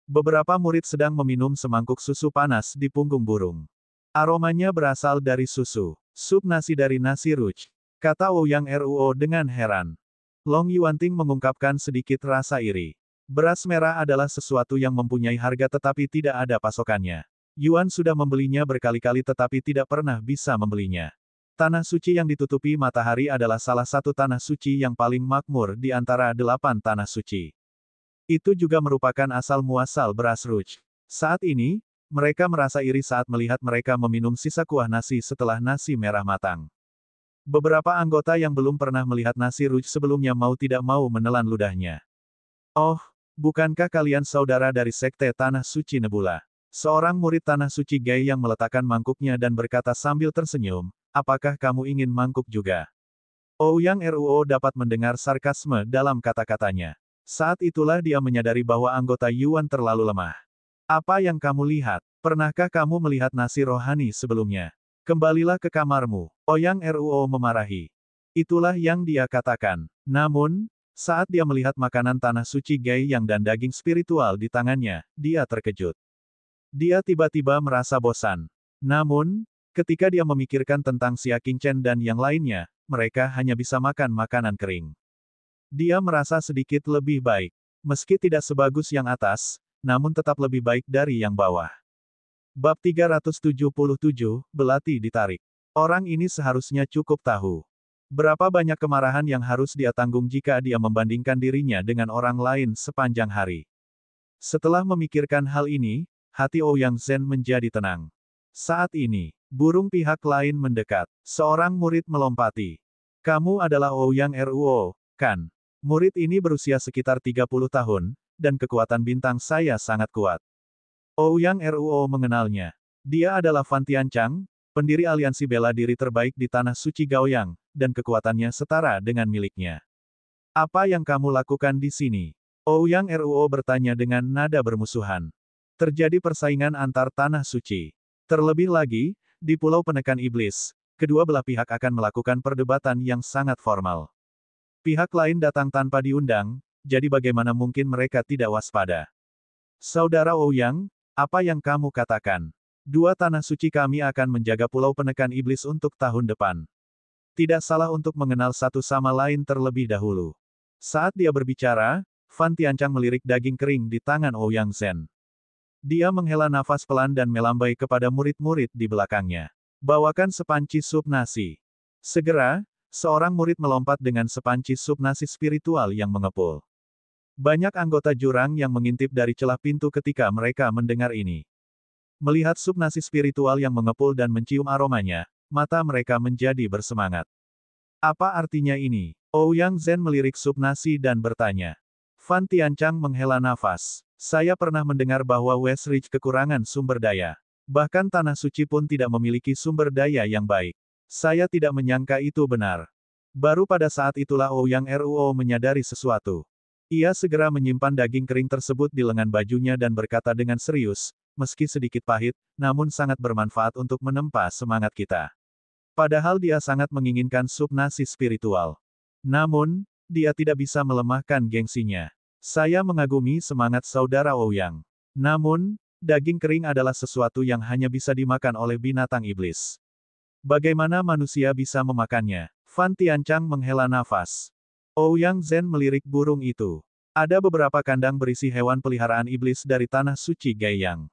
S1: Beberapa murid sedang meminum semangkuk susu panas di punggung burung. Aromanya berasal dari susu. Sup nasi dari nasi Rouge, kata Ouyang Ruo dengan heran. Long Yuanting mengungkapkan sedikit rasa iri. Beras merah adalah sesuatu yang mempunyai harga tetapi tidak ada pasokannya. Yuan sudah membelinya berkali-kali tetapi tidak pernah bisa membelinya. Tanah suci yang ditutupi matahari adalah salah satu tanah suci yang paling makmur di antara 8 tanah suci. Itu juga merupakan asal-muasal beras Rouge. Saat ini, mereka merasa iri saat melihat mereka meminum sisa kuah nasi setelah nasi merah matang. Beberapa anggota yang belum pernah melihat nasi Rouge sebelumnya mau tidak mau menelan ludahnya. "Oh, bukankah kalian saudara dari Sekte Tanah Suci Nebula?" Seorang murid Tanah Suci Gai yang meletakkan mangkuknya dan berkata sambil tersenyum, "Apakah kamu ingin mangkuk juga?" Ouyang Ruo dapat mendengar sarkasme dalam kata-katanya. Saat itulah dia menyadari bahwa anggota Yuan terlalu lemah. Apa yang kamu lihat? Pernahkah kamu melihat nasi rohani sebelumnya? Kembalilah ke kamarmu. Ouyang Ruo memarahi. Itulah yang dia katakan. Namun, saat dia melihat makanan tanah suci Gai Yang dan daging spiritual di tangannya, dia terkejut. Dia tiba-tiba merasa bosan. Namun, ketika dia memikirkan tentang Xia Qingchen dan yang lainnya, mereka hanya bisa makan makanan kering. Dia merasa sedikit lebih baik. Meski tidak sebagus yang atas, namun tetap lebih baik dari yang bawah. Bab 377, Belati ditarik. Orang ini seharusnya cukup tahu berapa banyak kemarahan yang harus dia tanggung jika dia membandingkan dirinya dengan orang lain sepanjang hari. Setelah memikirkan hal ini, hati Ouyang Zhen menjadi tenang. Saat ini, burung pihak lain mendekat. Seorang murid melompati. Kamu adalah Ouyang Ruo, kan? Murid ini berusia sekitar 30 tahun, dan kekuatan bintang saya sangat kuat. Ouyang Ruo mengenalnya. Dia adalah Fan Tianchang, pendiri aliansi bela diri terbaik di tanah suci Gaoyang, dan kekuatannya setara dengan miliknya. Apa yang kamu lakukan di sini? Ouyang Ruo bertanya dengan nada bermusuhan. Terjadi persaingan antar tanah suci. Terlebih lagi, di Pulau Penekan Iblis, kedua belah pihak akan melakukan perdebatan yang sangat formal. Pihak lain datang tanpa diundang, jadi bagaimana mungkin mereka tidak waspada? Saudara Ouyang, apa yang kamu katakan? Dua tanah suci kami akan menjaga Pulau Penekan Iblis untuk tahun depan. Tidak salah untuk mengenal satu sama lain terlebih dahulu. Saat dia berbicara, Fan Tianchang melirik daging kering di tangan Ouyang Zhen. Dia menghela nafas pelan dan melambai kepada murid-murid di belakangnya. Bawakan sepanci sup nasi. Segera, seorang murid melompat dengan sepanci sup nasi spiritual yang mengepul. Banyak anggota jurang yang mengintip dari celah pintu ketika mereka mendengar ini. Melihat sup nasi spiritual yang mengepul dan mencium aromanya, mata mereka menjadi bersemangat. Apa artinya ini? Ouyang Zhen melirik sup nasi dan bertanya. Fan Tianchang menghela nafas. Saya pernah mendengar bahwa West Ridge kekurangan sumber daya. Bahkan tanah suci pun tidak memiliki sumber daya yang baik. Saya tidak menyangka itu benar. Baru pada saat itulah Ouyang Ruo menyadari sesuatu. Ia segera menyimpan daging kering tersebut di lengan bajunya dan berkata dengan serius, meski sedikit pahit, namun sangat bermanfaat untuk menempa semangat kita. Padahal dia sangat menginginkan sup nasi spiritual. Namun, dia tidak bisa melemahkan gengsinya. Saya mengagumi semangat saudara Ouyang. Namun, daging kering adalah sesuatu yang hanya bisa dimakan oleh binatang iblis. Bagaimana manusia bisa memakannya? Fan Tianchang menghela nafas. Ouyang Zhen melirik burung itu. Ada beberapa kandang berisi hewan peliharaan iblis dari tanah suci Gaiyang.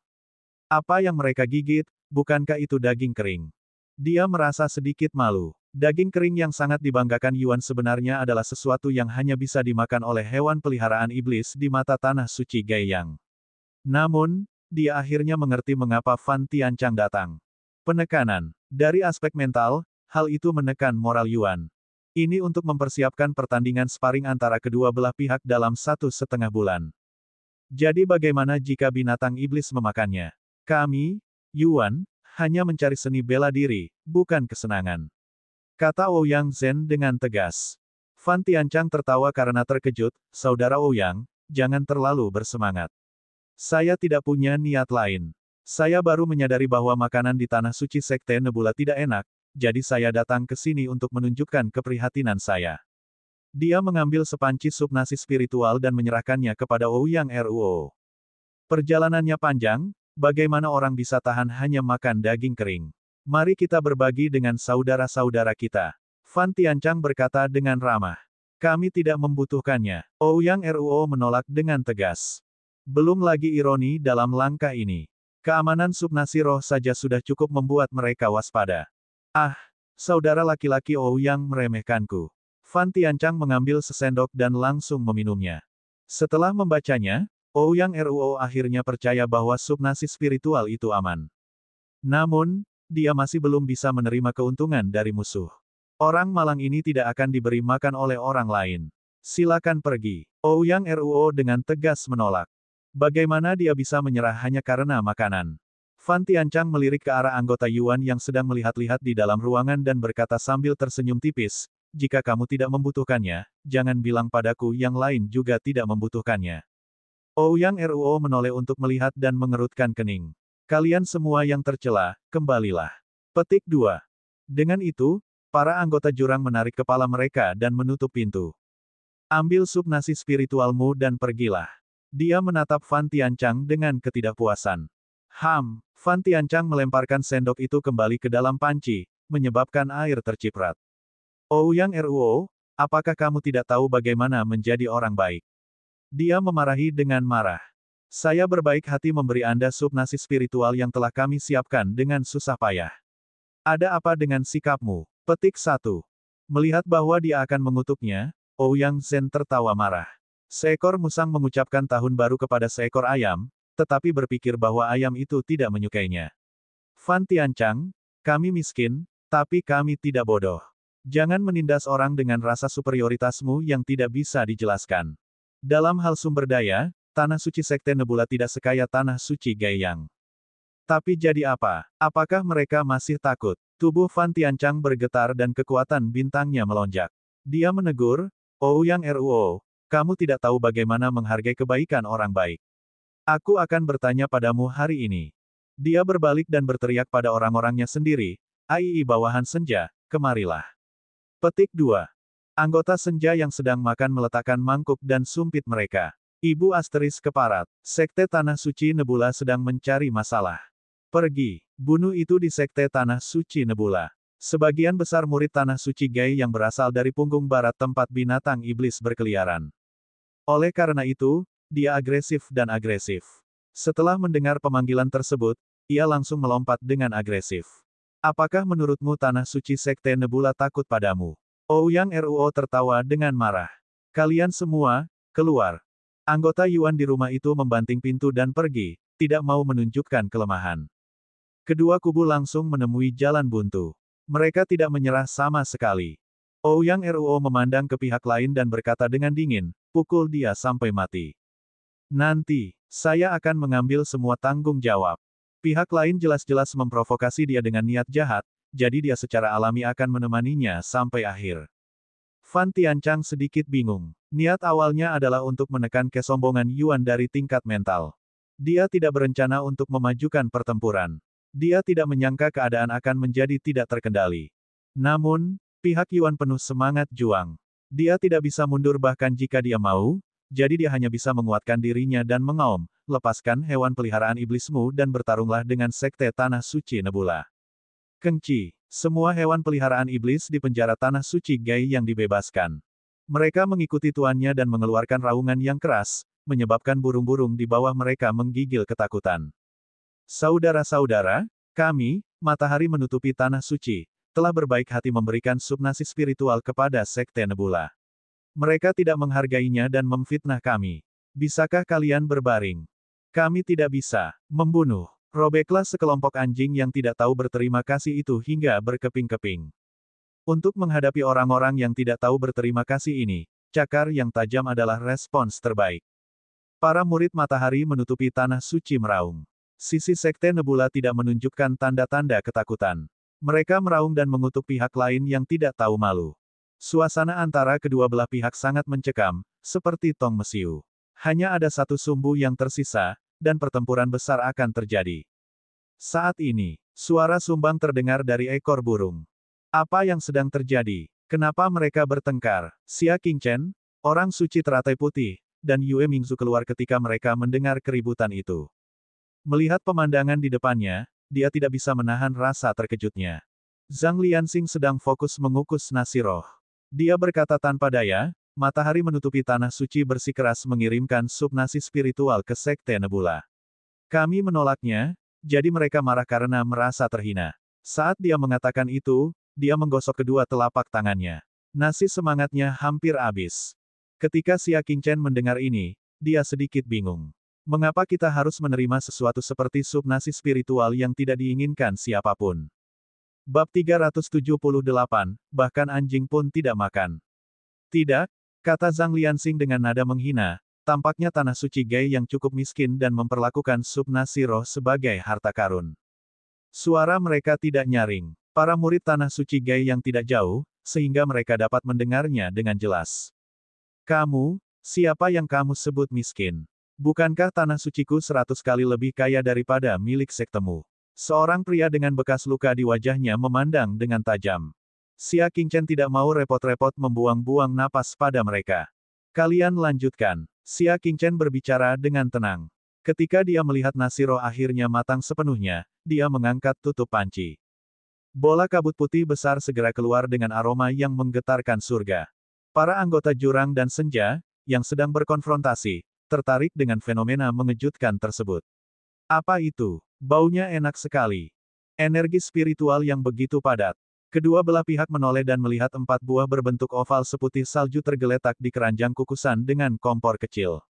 S1: Apa yang mereka gigit, bukankah itu daging kering? Dia merasa sedikit malu. Daging kering yang sangat dibanggakan Yuan sebenarnya adalah sesuatu yang hanya bisa dimakan oleh hewan peliharaan iblis di mata tanah suci Gaiyang. Namun, dia akhirnya mengerti mengapa Fan Tianchang datang. Penekanan. Dari aspek mental, hal itu menekan moral Yuan. Ini untuk mempersiapkan pertandingan sparring antara kedua belah pihak dalam 1,5 bulan. Jadi bagaimana jika binatang iblis memakannya? Kami, Yuan, hanya mencari seni bela diri, bukan kesenangan. Kata Ouyang Zhen dengan tegas. Fan Tianchang tertawa karena terkejut, Saudara Ouyang, jangan terlalu bersemangat. Saya tidak punya niat lain. Saya baru menyadari bahwa makanan di tanah suci Sekte Nebula tidak enak, jadi saya datang ke sini untuk menunjukkan keprihatinan saya. Dia mengambil sepanci sup nasi spiritual dan menyerahkannya kepada Ouyang Ruo. Perjalanannya panjang, bagaimana orang bisa tahan hanya makan daging kering? Mari kita berbagi dengan saudara-saudara kita. Fan Tianchang berkata dengan ramah. Kami tidak membutuhkannya. Ouyang Ruo menolak dengan tegas. Belum lagi ironi dalam langkah ini. Keamanan sup nasi roh saja sudah cukup membuat mereka waspada. Ah, saudara laki-laki Ouyang meremehkanku. Fan Tianchang mengambil sesendok dan langsung meminumnya. Setelah membacanya, Ouyang Ruo akhirnya percaya bahwa sup nasi spiritual itu aman. Namun, dia masih belum bisa menerima keuntungan dari musuh. Orang malang ini tidak akan diberi makan oleh orang lain. Silakan pergi. Ouyang Ruo dengan tegas menolak. Bagaimana dia bisa menyerah hanya karena makanan? Fan Tianchang melirik ke arah anggota Yuan yang sedang melihat-lihat di dalam ruangan dan berkata sambil tersenyum tipis, jika kamu tidak membutuhkannya, jangan bilang padaku yang lain juga tidak membutuhkannya. Ouyang Ruo menoleh untuk melihat dan mengerutkan kening. Kalian semua yang tercela, kembalilah. Petik 2. Dengan itu, para anggota jurang menarik kepala mereka dan menutup pintu. Ambil sup nasi spiritualmu dan pergilah. Dia menatap Fan Tianchang dengan ketidakpuasan. Fan Tianchang melemparkan sendok itu kembali ke dalam panci, menyebabkan air terciprat. Ouyang Ruo, apakah kamu tidak tahu bagaimana menjadi orang baik? Dia memarahi dengan marah. Saya berbaik hati memberi Anda sup nasi spiritual yang telah kami siapkan dengan susah payah. Ada apa dengan sikapmu? Petik 1. Melihat bahwa dia akan mengutuknya, Ouyang Zhen tertawa marah. Seekor musang mengucapkan tahun baru kepada seekor ayam, tetapi berpikir bahwa ayam itu tidak menyukainya. Fan Tianchang, kami miskin, tapi kami tidak bodoh. Jangan menindas orang dengan rasa superioritasmu yang tidak bisa dijelaskan. Dalam hal sumber daya, tanah suci Sekte Nebula tidak sekaya tanah suci Gaiyang. Tapi jadi apa? Apakah mereka masih takut? Tubuh Fan Tianchang bergetar dan kekuatan bintangnya melonjak. Dia menegur, Ouyang Ruo, kamu tidak tahu bagaimana menghargai kebaikan orang baik. Aku akan bertanya padamu hari ini. Dia berbalik dan berteriak pada orang-orangnya sendiri, Aii bawahan senja, kemarilah. Petik 2. Anggota senja yang sedang makan meletakkan mangkuk dan sumpit mereka. Ibu Asteris keparat. Sekte Tanah Suci Nebula sedang mencari masalah. Pergi. Bunuh itu di Sekte Tanah Suci Nebula. Sebagian besar murid Tanah Suci Gai yang berasal dari punggung barat tempat binatang iblis berkeliaran. Oleh karena itu, dia agresif dan agresif. Setelah mendengar pemanggilan tersebut, ia langsung melompat dengan agresif. Apakah menurutmu Tanah Suci Sekte Nebula takut padamu? Ouyang Ruo tertawa dengan marah. Kalian semua, keluar. Anggota Yuan di rumah itu membanting pintu dan pergi, tidak mau menunjukkan kelemahan. Kedua kubu langsung menemui jalan buntu. Mereka tidak menyerah sama sekali. Ouyang Ruo memandang ke pihak lain dan berkata dengan dingin, pukul dia sampai mati. Nanti, saya akan mengambil semua tanggung jawab. Pihak lain jelas-jelas memprovokasi dia dengan niat jahat, jadi dia secara alami akan menemaninya sampai akhir. Fan Tianchang sedikit bingung. Niat awalnya adalah untuk menekan kesombongan Yuan dari tingkat mental. Dia tidak berencana untuk memajukan pertempuran. Dia tidak menyangka keadaan akan menjadi tidak terkendali. Namun, pihak Yuan penuh semangat juang. Dia tidak bisa mundur bahkan jika dia mau, jadi dia hanya bisa menguatkan dirinya dan mengaum, lepaskan hewan peliharaan iblismu dan bertarunglah dengan Sekte Tanah Suci Nebula. Kengci, semua hewan peliharaan iblis di penjara Tanah Suci Gai yang dibebaskan. Mereka mengikuti tuannya dan mengeluarkan raungan yang keras, menyebabkan burung-burung di bawah mereka menggigil ketakutan. Saudara-saudara, kami, Matahari menutupi Tanah Suci, telah berbaik hati memberikan sup nasi spiritual kepada Sekte Nebula. Mereka tidak menghargainya dan memfitnah kami. Bisakah kalian berbaring? Kami tidak bisa membunuh. Robeklah sekelompok anjing yang tidak tahu berterima kasih itu hingga berkeping-keping. Untuk menghadapi orang-orang yang tidak tahu berterima kasih ini, cakar yang tajam adalah respons terbaik. Para murid Matahari menutupi Tanah Suci meraung. Sisi Sekte Nebula tidak menunjukkan tanda-tanda ketakutan. Mereka meraung dan mengutuk pihak lain yang tidak tahu malu. Suasana antara kedua belah pihak sangat mencekam, seperti tong mesiu. Hanya ada satu sumbu yang tersisa, dan pertempuran besar akan terjadi. Saat ini, suara sumbang terdengar dari ekor burung. Apa yang sedang terjadi? Kenapa mereka bertengkar? Xia Qingchen, orang suci teratai putih, dan Yue Mingzu keluar ketika mereka mendengar keributan itu. Melihat pemandangan di depannya, dia tidak bisa menahan rasa terkejutnya. Zhang Lianxing sedang fokus mengukus nasi roh. Dia berkata tanpa daya, Matahari menutupi Tanah Suci bersikeras mengirimkan sup nasi spiritual ke Sekte Nebula. Kami menolaknya, jadi mereka marah karena merasa terhina. Saat dia mengatakan itu, dia menggosok kedua telapak tangannya. Nasi semangatnya hampir habis. Ketika Xia Qingchen mendengar ini, dia sedikit bingung. Mengapa kita harus menerima sesuatu seperti sup nasi spiritual yang tidak diinginkan siapapun? Bab 378, bahkan anjing pun tidak makan. Tidak, kata Zhang Lianxing dengan nada menghina, tampaknya Tanah Suci Gai yang cukup miskin dan memperlakukan sup nasi roh sebagai harta karun. Suara mereka tidak nyaring. Para murid Tanah Suci Gai yang tidak jauh, sehingga mereka dapat mendengarnya dengan jelas. Kamu, siapa yang kamu sebut miskin? Bukankah tanah suciku 100 kali lebih kaya daripada milik sektemu? Seorang pria dengan bekas luka di wajahnya memandang dengan tajam. Xia Qingchen tidak mau repot-repot membuang-buang napas pada mereka. Kalian lanjutkan. Xia Qingchen berbicara dengan tenang. Ketika dia melihat nasi roh akhirnya matang sepenuhnya, dia mengangkat tutup panci. Bola kabut putih besar segera keluar dengan aroma yang menggetarkan surga. Para anggota jurang dan senja, yang sedang berkonfrontasi, tertarik dengan fenomena mengejutkan tersebut. Apa itu? Baunya enak sekali. Energi spiritual yang begitu padat. Kedua belah pihak menoleh dan melihat 4 buah berbentuk oval seputih salju tergeletak di keranjang kukusan dengan kompor kecil.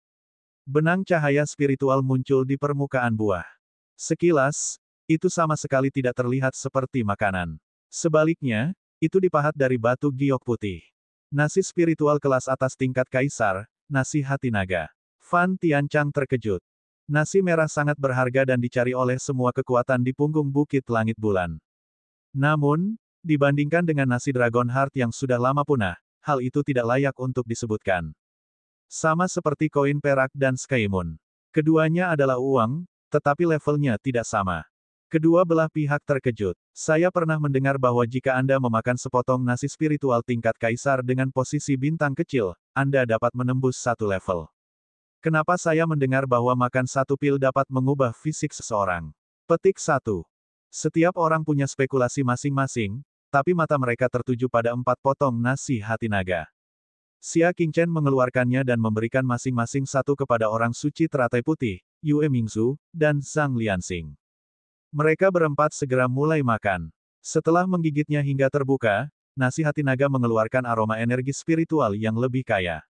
S1: Benang cahaya spiritual muncul di permukaan buah. Sekilas, itu sama sekali tidak terlihat seperti makanan. Sebaliknya, itu dipahat dari batu giok putih. Nasi spiritual kelas atas tingkat kaisar, nasi hati naga. Fan Tianchang terkejut. Nasi merah sangat berharga dan dicari oleh semua kekuatan di punggung Bukit Langit Bulan. Namun, dibandingkan dengan nasi Dragon Heart yang sudah lama punah, hal itu tidak layak untuk disebutkan. Sama seperti koin perak dan Sky Moon. Keduanya adalah uang, tetapi levelnya tidak sama. Kedua belah pihak terkejut. Saya pernah mendengar bahwa jika Anda memakan sepotong nasi spiritual tingkat kaisar dengan posisi bintang kecil, Anda dapat menembus satu level. Kenapa saya mendengar bahwa makan satu pil dapat mengubah fisik seseorang? Petik 1. Setiap orang punya spekulasi masing-masing, tapi mata mereka tertuju pada 4 potong nasi hati naga. Xia Qingchen mengeluarkannya dan memberikan masing-masing satu kepada orang suci teratai putih, Yue Mingzu, dan Zhang Lianxing. Mereka berempat segera mulai makan. Setelah menggigitnya hingga terbuka, nasi hati naga mengeluarkan aroma energi spiritual yang lebih kaya.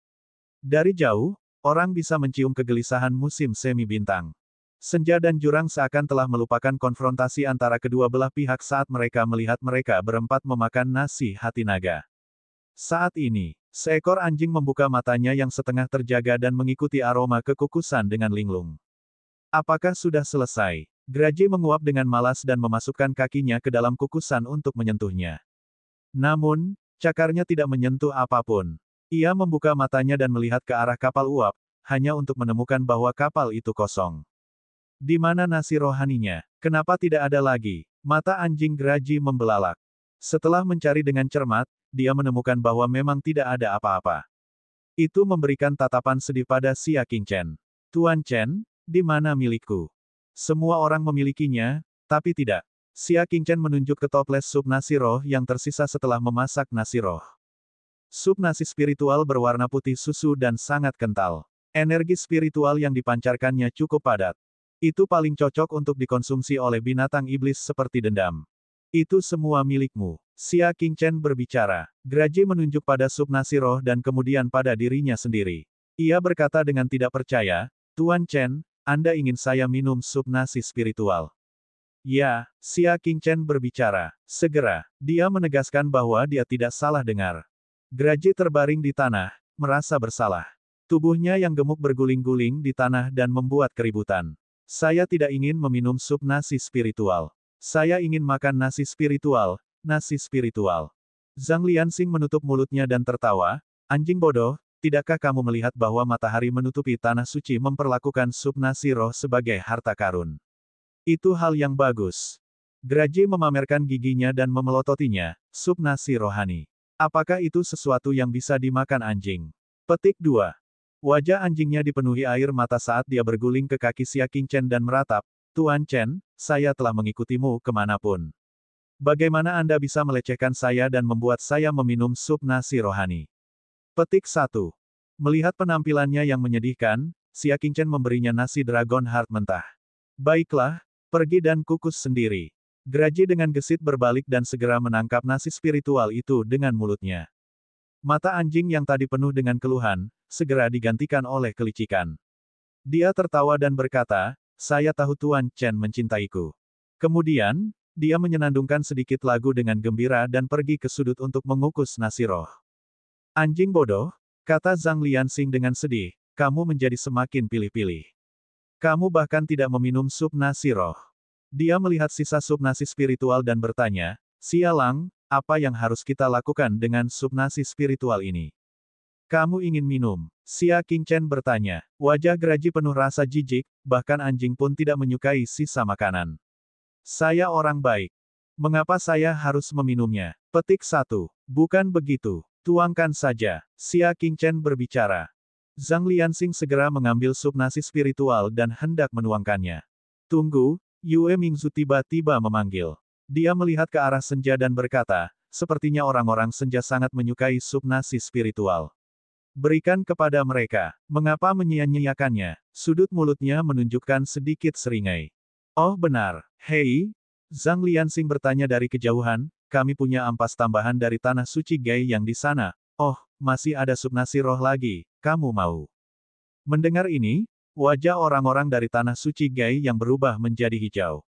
S1: Dari jauh, orang bisa mencium kegelisahan musim semi bintang. Senja dan jurang seakan telah melupakan konfrontasi antara kedua belah pihak saat mereka melihat mereka berempat memakan nasi hati naga. Saat ini, seekor anjing membuka matanya yang setengah terjaga dan mengikuti aroma kekukusan dengan linglung. Apakah sudah selesai? Graji menguap dengan malas dan memasukkan kakinya ke dalam kukusan untuk menyentuhnya. Namun, cakarnya tidak menyentuh apapun. Ia membuka matanya dan melihat ke arah kapal uap, hanya untuk menemukan bahwa kapal itu kosong. Di mana nasi rohaninya? Kenapa tidak ada lagi? Mata anjing Graji membelalak. Setelah mencari dengan cermat, dia menemukan bahwa memang tidak ada apa-apa. Itu memberikan tatapan sedih pada Xia Qingchen. Tuan Chen, di mana milikku? Semua orang memilikinya, tapi tidak. Xia Qingchen menunjuk ke toples sup nasi roh yang tersisa setelah memasak nasi roh. Sup nasi spiritual berwarna putih susu dan sangat kental. Energi spiritual yang dipancarkannya cukup padat. Itu paling cocok untuk dikonsumsi oleh binatang iblis seperti dendam. Itu semua milikmu. Xia Qingchen berbicara. Graji menunjuk pada sup nasi roh dan kemudian pada dirinya sendiri. Ia berkata dengan tidak percaya, Tuan Chen, Anda ingin saya minum sup nasi spiritual? Ya, Xia Qingchen berbicara. Segera, dia menegaskan bahwa dia tidak salah dengar. Graji terbaring di tanah, merasa bersalah. Tubuhnya yang gemuk berguling-guling di tanah dan membuat keributan. Saya tidak ingin meminum sup nasi spiritual. Saya ingin makan nasi spiritual, nasi spiritual. Zhang Lianxing menutup mulutnya dan tertawa, anjing bodoh, tidakkah kamu melihat bahwa matahari menutupi tanah suci memperlakukan sup nasi roh sebagai harta karun? Itu hal yang bagus. Graji memamerkan giginya dan memelototinya, sup nasi rohani. Apakah itu sesuatu yang bisa dimakan anjing? Petik 2. Wajah anjingnya dipenuhi air mata saat dia berguling ke kaki Xia Qingchen dan meratap, Tuan Chen, saya telah mengikutimu kemanapun. Bagaimana Anda bisa melecehkan saya dan membuat saya meminum sup nasi rohani? Petik 1. Melihat penampilannya yang menyedihkan, Xia Qingchen memberinya nasi Dragon Heart mentah. Baiklah, pergi dan kukus sendiri. Graji dengan gesit berbalik dan segera menangkap nasi spiritual itu dengan mulutnya. Mata anjing yang tadi penuh dengan keluhan, segera digantikan oleh kelicikan. Dia tertawa dan berkata, saya tahu Tuan Chen mencintaiku. Kemudian, dia menyenandungkan sedikit lagu dengan gembira dan pergi ke sudut untuk mengukus nasi roh. Anjing bodoh, kata Zhang Lianxing dengan sedih, kamu menjadi semakin pilih-pilih. Kamu bahkan tidak meminum sup nasi roh. Dia melihat sisa sup nasi spiritual dan bertanya, Sialang, apa yang harus kita lakukan dengan sup nasi spiritual ini? Kamu ingin minum? Xia Qingchen bertanya. Wajah Geraji penuh rasa jijik, bahkan anjing pun tidak menyukai sisa makanan. Saya orang baik. Mengapa saya harus meminumnya? Petik 1. Bukan begitu. Tuangkan saja. Xia Qingchen berbicara. Zhang Lianxing segera mengambil sup nasi spiritual dan hendak menuangkannya. Tunggu, Yue Mingzu tiba-tiba memanggil. Dia melihat ke arah senja dan berkata, sepertinya orang-orang senja sangat menyukai sup nasi spiritual. Berikan kepada mereka. Mengapa menyia-nyiakannya? Sudut mulutnya menunjukkan sedikit seringai. Oh benar. Hei, Zhang Lianxing bertanya dari kejauhan, kami punya ampas tambahan dari tanah suci Gai yang di sana. Oh, masih ada sup nasi roh lagi, kamu mau? Mendengar ini, wajah orang-orang dari tanah suci Gai yang berubah menjadi hijau.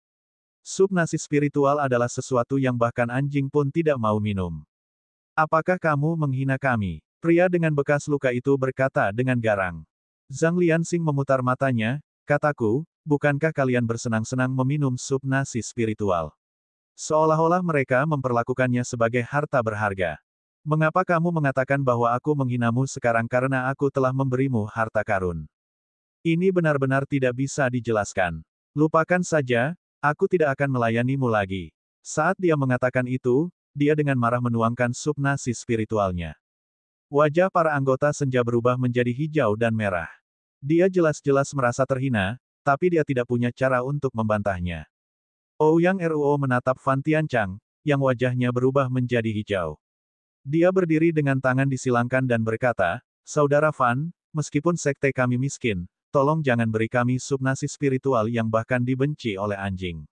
S1: Sup nasi spiritual adalah sesuatu yang bahkan anjing pun tidak mau minum. Apakah kamu menghina kami? Pria dengan bekas luka itu berkata dengan garang. Zhang Lianxing memutar matanya, kataku, bukankah kalian bersenang-senang meminum sup nasi spiritual? Seolah-olah mereka memperlakukannya sebagai harta berharga. Mengapa kamu mengatakan bahwa aku menghinamu sekarang karena aku telah memberimu harta karun? Ini benar-benar tidak bisa dijelaskan. Lupakan saja, aku tidak akan melayanimu lagi. Saat dia mengatakan itu, dia dengan marah menuangkan sup nasi spiritualnya. Wajah para anggota senja berubah menjadi hijau dan merah. Dia jelas-jelas merasa terhina, tapi dia tidak punya cara untuk membantahnya. Ouyang Ruo menatap Fan Tianchang, yang wajahnya berubah menjadi hijau. Dia berdiri dengan tangan disilangkan dan berkata, Saudara Fan, meskipun sekte kami miskin, tolong jangan beri kami sup nasi spiritual yang bahkan dibenci oleh anjing.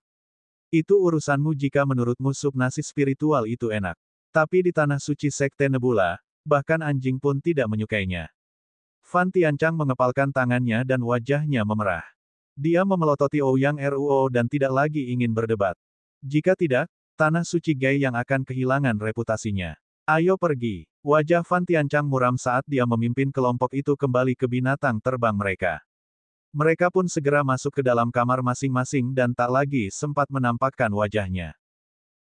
S1: Itu urusanmu jika menurutmu sup nasi spiritual itu enak. Tapi di tanah suci sekte Nebula, bahkan anjing pun tidak menyukainya. Fan Tianchang mengepalkan tangannya dan wajahnya memerah. Dia memelototi Ouyang Ruo dan tidak lagi ingin berdebat. Jika tidak, tanah suci Gai yang akan kehilangan reputasinya. Ayo pergi. Wajah Fan Tianchang muram saat dia memimpin kelompok itu kembali ke binatang terbang mereka. Mereka pun segera masuk ke dalam kamar masing-masing dan tak lagi sempat menampakkan wajahnya.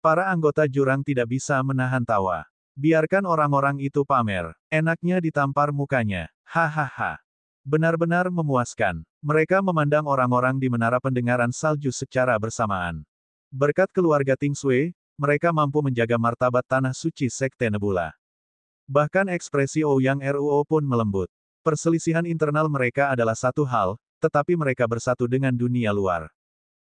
S1: Para anggota jurang tidak bisa menahan tawa. Biarkan orang-orang itu pamer. Enaknya ditampar mukanya. Hahaha. Benar-benar memuaskan. Mereka memandang orang-orang di menara pendengaran salju secara bersamaan. Berkat keluarga Tingsui, mereka mampu menjaga martabat tanah suci sekte Nebula. Bahkan ekspresi Ouyang Ruo pun melembut. Perselisihan internal mereka adalah satu hal, tetapi mereka bersatu dengan dunia luar.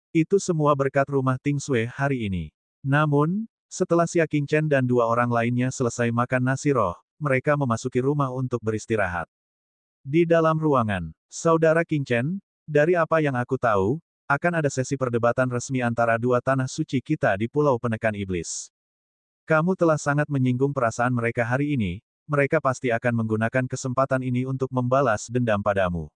S1: Itu semua berkat rumah Tingsui hari ini. Namun, setelah Xia Qingchen dan dua orang lainnya selesai makan nasi roh, mereka memasuki rumah untuk beristirahat. Di dalam ruangan, Saudara Qingchen, dari apa yang aku tahu, akan ada sesi perdebatan resmi antara dua tanah suci kita di Pulau Penekan Iblis. Kamu telah sangat menyinggung perasaan mereka hari ini, mereka pasti akan menggunakan kesempatan ini untuk membalas dendam padamu.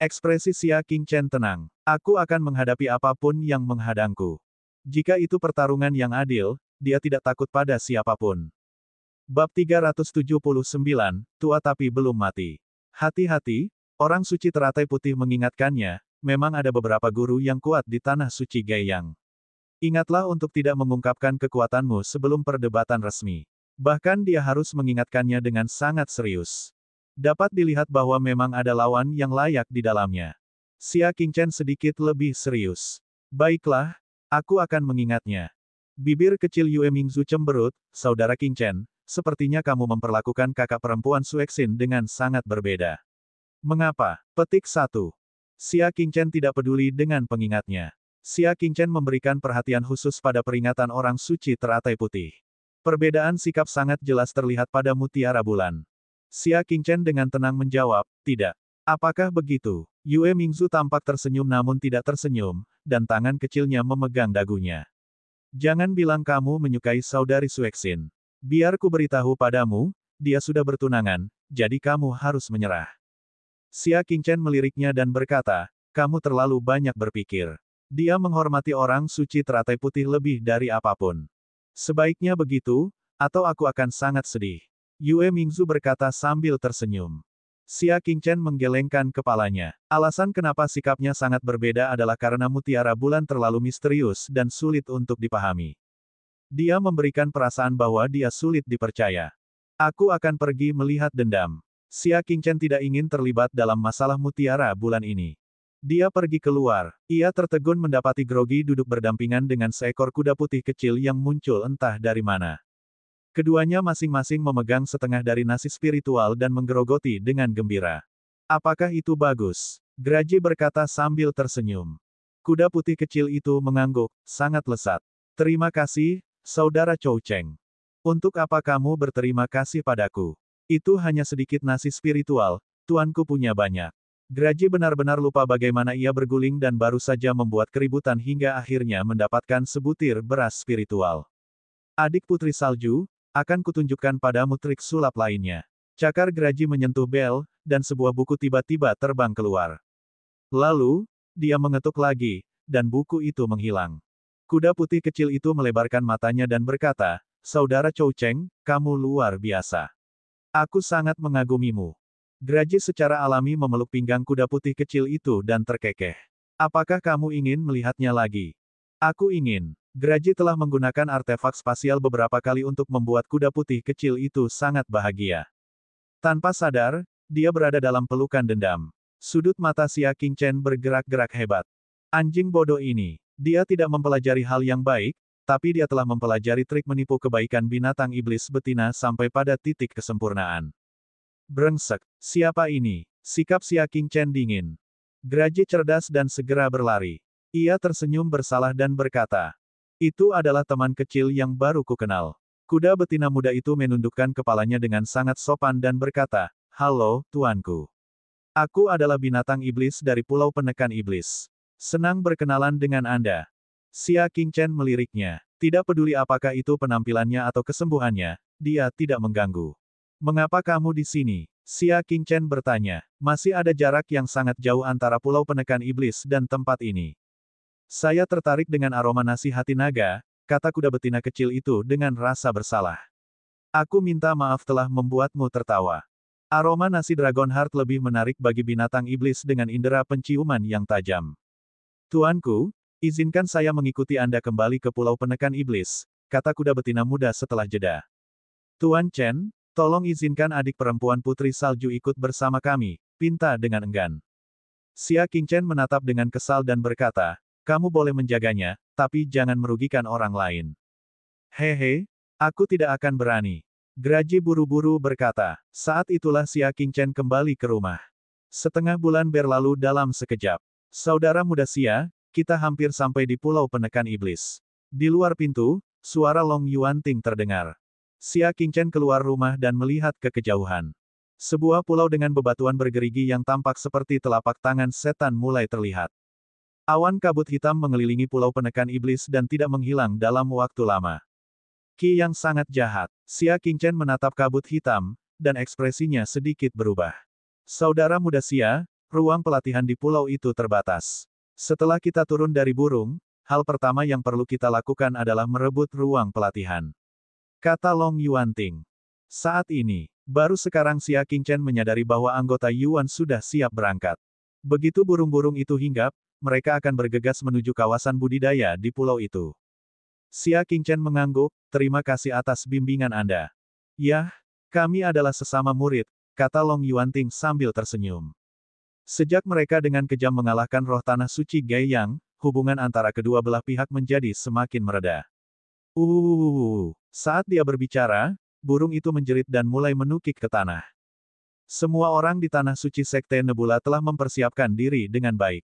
S1: Ekspresi Xia Qingchen tenang. Aku akan menghadapi apapun yang menghadangku. Jika itu pertarungan yang adil, dia tidak takut pada siapapun. Bab 379, tua tapi belum mati. Hati-hati, orang suci teratai putih mengingatkannya, memang ada beberapa guru yang kuat di tanah suci Gaiyang. Ingatlah untuk tidak mengungkapkan kekuatanmu sebelum perdebatan resmi. Bahkan dia harus mengingatkannya dengan sangat serius. Dapat dilihat bahwa memang ada lawan yang layak di dalamnya. Xia Qingchen sedikit lebih serius. Baiklah, aku akan mengingatnya. Bibir kecil Yue Mingzu cemberut, Saudara Qingchen, sepertinya kamu memperlakukan kakak perempuan Suexin dengan sangat berbeda. Mengapa? Petik 1. Xia Qingchen tidak peduli dengan pengingatnya. Xia Qingchen memberikan perhatian khusus pada peringatan orang suci teratai putih. Perbedaan sikap sangat jelas terlihat pada mutiara bulan. Xia Qingchen dengan tenang menjawab, tidak. Apakah begitu? Yue Mingzu tampak tersenyum namun tidak tersenyum, dan tangan kecilnya memegang dagunya. Jangan bilang kamu menyukai saudari Suexin. Biar ku beritahu padamu, dia sudah bertunangan, jadi kamu harus menyerah. Xia Qingchen meliriknya dan berkata, kamu terlalu banyak berpikir. Dia menghormati orang suci teratai putih lebih dari apapun. Sebaiknya begitu, atau aku akan sangat sedih. Yue Mingzu berkata sambil tersenyum. Xia Qingchen menggelengkan kepalanya. Alasan kenapa sikapnya sangat berbeda adalah karena mutiara bulan terlalu misterius dan sulit untuk dipahami. Dia memberikan perasaan bahwa dia sulit dipercaya. Aku akan pergi melihat dendam. Xia Qingchen tidak ingin terlibat dalam masalah mutiara bulan ini. Dia pergi keluar. Ia tertegun mendapati Grogi duduk berdampingan dengan seekor kuda putih kecil yang muncul entah dari mana. Keduanya masing-masing memegang setengah dari nasi spiritual dan menggerogoti dengan gembira. Apakah itu bagus? Graji berkata sambil tersenyum. Kuda putih kecil itu mengangguk, sangat lesat. Terima kasih, Saudara Chou Cheng. Untuk apa kamu berterima kasih padaku? Itu hanya sedikit nasi spiritual, tuanku punya banyak. Graji benar-benar lupa bagaimana ia berguling dan baru saja membuat keributan hingga akhirnya mendapatkan sebutir beras spiritual. Adik putri salju, akan kutunjukkan padamu trik sulap lainnya. Cakar Graji menyentuh bel, dan sebuah buku tiba-tiba terbang keluar. Lalu, dia mengetuk lagi, dan buku itu menghilang. Kuda putih kecil itu melebarkan matanya dan berkata, Saudara Chou Cheng, kamu luar biasa. Aku sangat mengagumimu. Graji secara alami memeluk pinggang kuda putih kecil itu dan terkekeh. Apakah kamu ingin melihatnya lagi? Aku ingin. Graji telah menggunakan artefak spasial beberapa kali untuk membuat kuda putih kecil itu sangat bahagia. Tanpa sadar, dia berada dalam pelukan dendam. Sudut mata Xia Qingchen bergerak-gerak hebat. Anjing bodoh ini. Dia tidak mempelajari hal yang baik, tapi dia telah mempelajari trik menipu kebaikan binatang iblis betina sampai pada titik kesempurnaan. Brengsek, siapa ini? Sikap Xia Qingchen dingin. Graji cerdas dan segera berlari. Ia tersenyum bersalah dan berkata, itu adalah teman kecil yang baru kukenal. Kuda betina muda itu menundukkan kepalanya dengan sangat sopan dan berkata, halo, tuanku. Aku adalah binatang iblis dari Pulau Penekan Iblis. Senang berkenalan dengan Anda. Xia Qingchen meliriknya. Tidak peduli apakah itu penampilannya atau kesembuhannya, dia tidak mengganggu. Mengapa kamu di sini? Xia Qingchen bertanya. Masih ada jarak yang sangat jauh antara Pulau Penekan Iblis dan tempat ini. Saya tertarik dengan aroma nasi hati naga, kata kuda betina kecil itu dengan rasa bersalah. Aku minta maaf telah membuatmu tertawa. Aroma nasi Dragon Heart lebih menarik bagi binatang iblis dengan indera penciuman yang tajam. Tuanku, izinkan saya mengikuti Anda kembali ke Pulau Penekan Iblis, kata kuda betina muda setelah jeda. Tuan Chen, tolong izinkan adik perempuan putri salju ikut bersama kami, pinta dengan enggan. Xia Qingchen menatap dengan kesal dan berkata, kamu boleh menjaganya, tapi jangan merugikan orang lain. Hehe, aku tidak akan berani. Graji buru-buru berkata. Saat itulah Xia Qingchen kembali ke rumah. Setengah bulan berlalu dalam sekejap. Saudara muda Xia, kita hampir sampai di Pulau Penekan Iblis. Di luar pintu, suara Long Yuanting terdengar. Xia Qingchen keluar rumah dan melihat ke kejauhan. Sebuah pulau dengan bebatuan bergerigi yang tampak seperti telapak tangan setan mulai terlihat. Awan kabut hitam mengelilingi Pulau Penekan Iblis dan tidak menghilang dalam waktu lama. Ki yang sangat jahat. Xia Qingchen menatap kabut hitam, dan ekspresinya sedikit berubah. Saudara muda Xia, ruang pelatihan di pulau itu terbatas. Setelah kita turun dari burung, hal pertama yang perlu kita lakukan adalah merebut ruang pelatihan. Kata Long Yuanting. Saat ini, baru sekarang Xia Qingchen menyadari bahwa anggota Yuan sudah siap berangkat. Begitu burung-burung itu hinggap, mereka akan bergegas menuju kawasan budidaya di pulau itu. Xia Qingchen mengangguk, terima kasih atas bimbingan Anda. Yah, kami adalah sesama murid, kata Long Yuanting sambil tersenyum. Sejak mereka dengan kejam mengalahkan roh tanah suci Gaiyang, hubungan antara kedua belah pihak menjadi semakin mereda. Saat dia berbicara, burung itu menjerit dan mulai menukik ke tanah. Semua orang di tanah suci Sekte Nebula telah mempersiapkan diri dengan baik.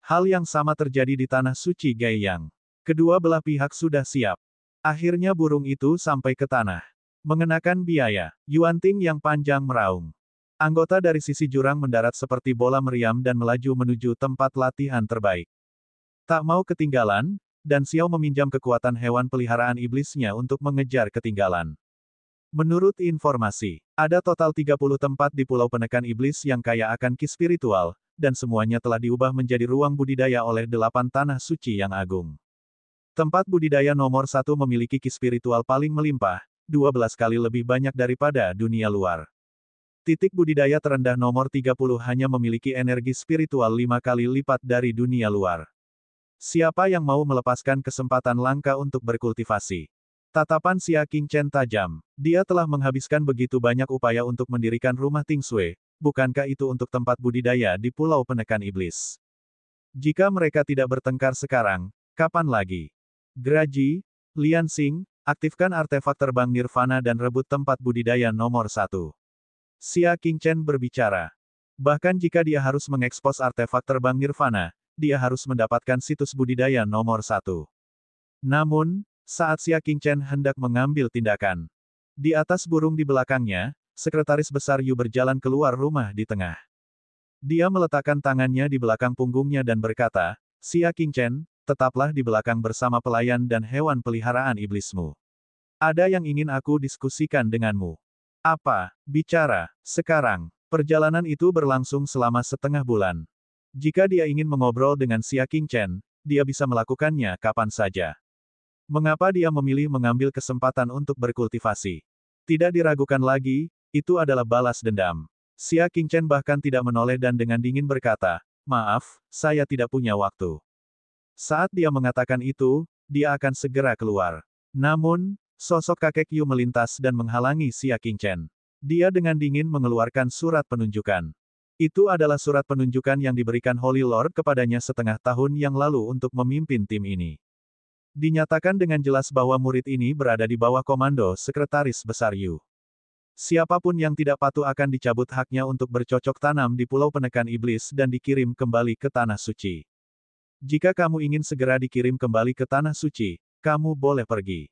S1: Hal yang sama terjadi di tanah suci Gaiyang. Kedua belah pihak sudah siap. Akhirnya burung itu sampai ke tanah. Mengenakan biaya, Yuanting yang panjang meraung. Anggota dari sisi jurang mendarat seperti bola meriam dan melaju menuju tempat latihan terbaik. Tak mau ketinggalan, dan Xiao meminjam kekuatan hewan peliharaan iblisnya untuk mengejar ketinggalan. Menurut informasi, ada total 30 tempat di Pulau Penekan Iblis yang kaya akan ki spiritual, dan semuanya telah diubah menjadi ruang budidaya oleh 8 tanah suci yang agung. Tempat budidaya nomor 1 memiliki ki spiritual paling melimpah, 12 kali lebih banyak daripada dunia luar. Titik budidaya terendah nomor 30 hanya memiliki energi spiritual 5 kali lipat dari dunia luar. Siapa yang mau melepaskan kesempatan langka untuk berkultivasi? Tatapan Xia Qingchen tajam. Dia telah menghabiskan begitu banyak upaya untuk mendirikan rumah Tingsui, bukankah itu untuk tempat budidaya di Pulau Penekan Iblis? Jika mereka tidak bertengkar sekarang, kapan lagi? Graji, Lian Xing, aktifkan artefak terbang Nirvana dan rebut tempat budidaya nomor 1. Xia Qingchen berbicara. Bahkan jika dia harus mengekspos artefak terbang Nirvana, dia harus mendapatkan situs budidaya nomor 1. Namun, saat Xia Qingchen hendak mengambil tindakan, di atas burung di belakangnya, Sekretaris Besar Yu berjalan keluar rumah di tengah. Dia meletakkan tangannya di belakang punggungnya dan berkata, Xia Qingchen, tetaplah di belakang bersama pelayan dan hewan peliharaan iblismu. Ada yang ingin aku diskusikan denganmu. Apa? Bicara. Sekarang. Perjalanan itu berlangsung selama setengah bulan. Jika dia ingin mengobrol dengan Xia Qingchen, dia bisa melakukannya kapan saja. Mengapa dia memilih mengambil kesempatan untuk berkultivasi? Tidak diragukan lagi, itu adalah balas dendam. Xia Qingchen bahkan tidak menoleh dan dengan dingin berkata, maaf, saya tidak punya waktu. Saat dia mengatakan itu, dia akan segera keluar. Namun, sosok kakek Yu melintas dan menghalangi Xia Qingchen. Dia dengan dingin mengeluarkan surat penunjukan. Itu adalah surat penunjukan yang diberikan Holy Lord kepadanya setengah tahun yang lalu untuk memimpin tim ini. Dinyatakan dengan jelas bahwa murid ini berada di bawah komando Sekretaris Besar Yu. Siapapun yang tidak patuh akan dicabut haknya untuk bercocok tanam di Pulau Penekan Iblis dan dikirim kembali ke Tanah Suci. Jika kamu ingin segera dikirim kembali ke Tanah Suci, kamu boleh pergi.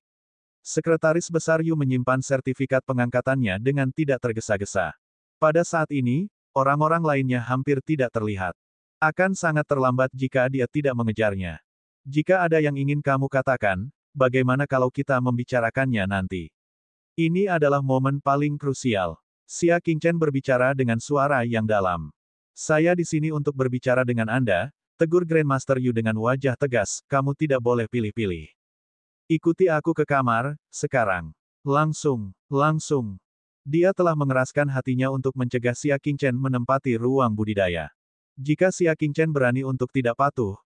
S1: Sekretaris Besar Yu menyimpan sertifikat pengangkatannya dengan tidak tergesa-gesa. Pada saat ini, orang-orang lainnya hampir tidak terlihat. Akan sangat terlambat jika dia tidak mengejarnya. Jika ada yang ingin kamu katakan, bagaimana kalau kita membicarakannya nanti? Ini adalah momen paling krusial. Xia Qingchen berbicara dengan suara yang dalam. Saya di sini untuk berbicara dengan Anda, tegur Grandmaster Yu dengan wajah tegas, kamu tidak boleh pilih-pilih. Ikuti aku ke kamar, sekarang. Langsung. Dia telah mengeraskan hatinya untuk mencegah Xia Qingchen menempati ruang budidaya. Jika Xia Qingchen berani untuk tidak patuh,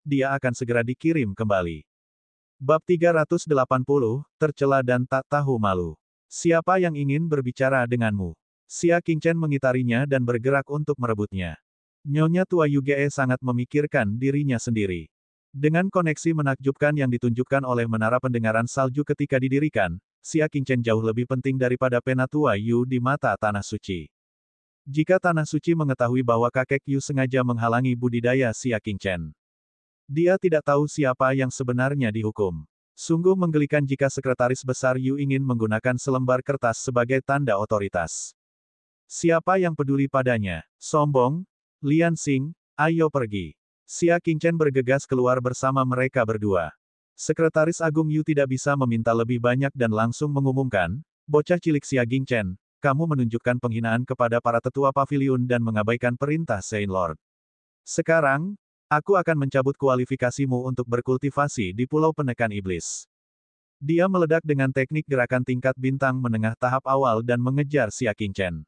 S1: dia akan segera dikirim kembali. Bab 380, tercela dan tak tahu malu. Siapa yang ingin berbicara denganmu? Xia Qingchen mengitarinya dan bergerak untuk merebutnya. Nyonya tua Yuge sangat memikirkan dirinya sendiri. Dengan koneksi menakjubkan yang ditunjukkan oleh menara pendengaran salju ketika didirikan, Xia Qingchen jauh lebih penting daripada Penatua Yu di mata Tanah Suci. Jika Tanah Suci mengetahui bahwa kakek Yu sengaja menghalangi budidaya Xia Qingchen, dia tidak tahu siapa yang sebenarnya dihukum. Sungguh menggelikan jika Sekretaris Besar Yu ingin menggunakan selembar kertas sebagai tanda otoritas. Siapa yang peduli padanya? Sombong? Lian Xing, ayo pergi. Xia Qingchen bergegas keluar bersama mereka berdua. Sekretaris Agung Yu tidak bisa meminta lebih banyak dan langsung mengumumkan, bocah cilik Xia Qingchen, kamu menunjukkan penghinaan kepada para tetua pavilion dan mengabaikan perintah Saint Lord. Sekarang, aku akan mencabut kualifikasimu untuk berkultivasi di Pulau Penekan Iblis. Dia meledak dengan teknik gerakan tingkat bintang menengah tahap awal dan mengejar Xia Qingchen.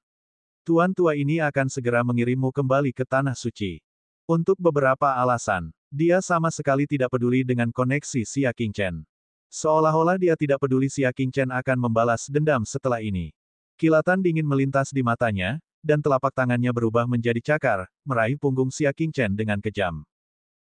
S1: Tuan tua ini akan segera mengirimmu kembali ke Tanah Suci. Untuk beberapa alasan, dia sama sekali tidak peduli dengan koneksi Xia Qingchen. Seolah-olah dia tidak peduli Xia Qingchen akan membalas dendam setelah ini. Kilatan dingin melintas di matanya, dan telapak tangannya berubah menjadi cakar, meraih punggung Xia Qingchen dengan kejam.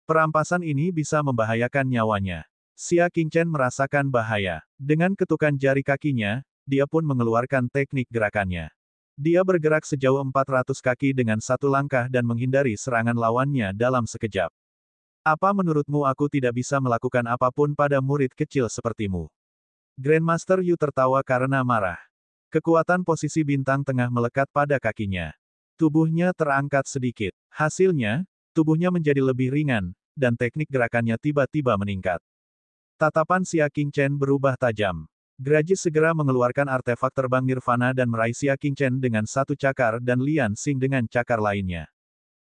S1: Perampasan ini bisa membahayakan nyawanya. Xia Qingchen merasakan bahaya. Dengan ketukan jari kakinya, dia pun mengeluarkan teknik gerakannya. Dia bergerak sejauh 400 kaki dengan satu langkah dan menghindari serangan lawannya dalam sekejap. Apa menurutmu aku tidak bisa melakukan apapun pada murid kecil sepertimu? Grandmaster Yu tertawa karena marah. Kekuatan posisi bintang tengah melekat pada kakinya. Tubuhnya terangkat sedikit. Hasilnya, tubuhnya menjadi lebih ringan, dan teknik gerakannya tiba-tiba meningkat. Tatapan Xia Qingchen berubah tajam. Graji segera mengeluarkan artefak terbang Nirvana dan meraih Xia Qingchen dengan satu cakar dan Lian Xing dengan cakar lainnya.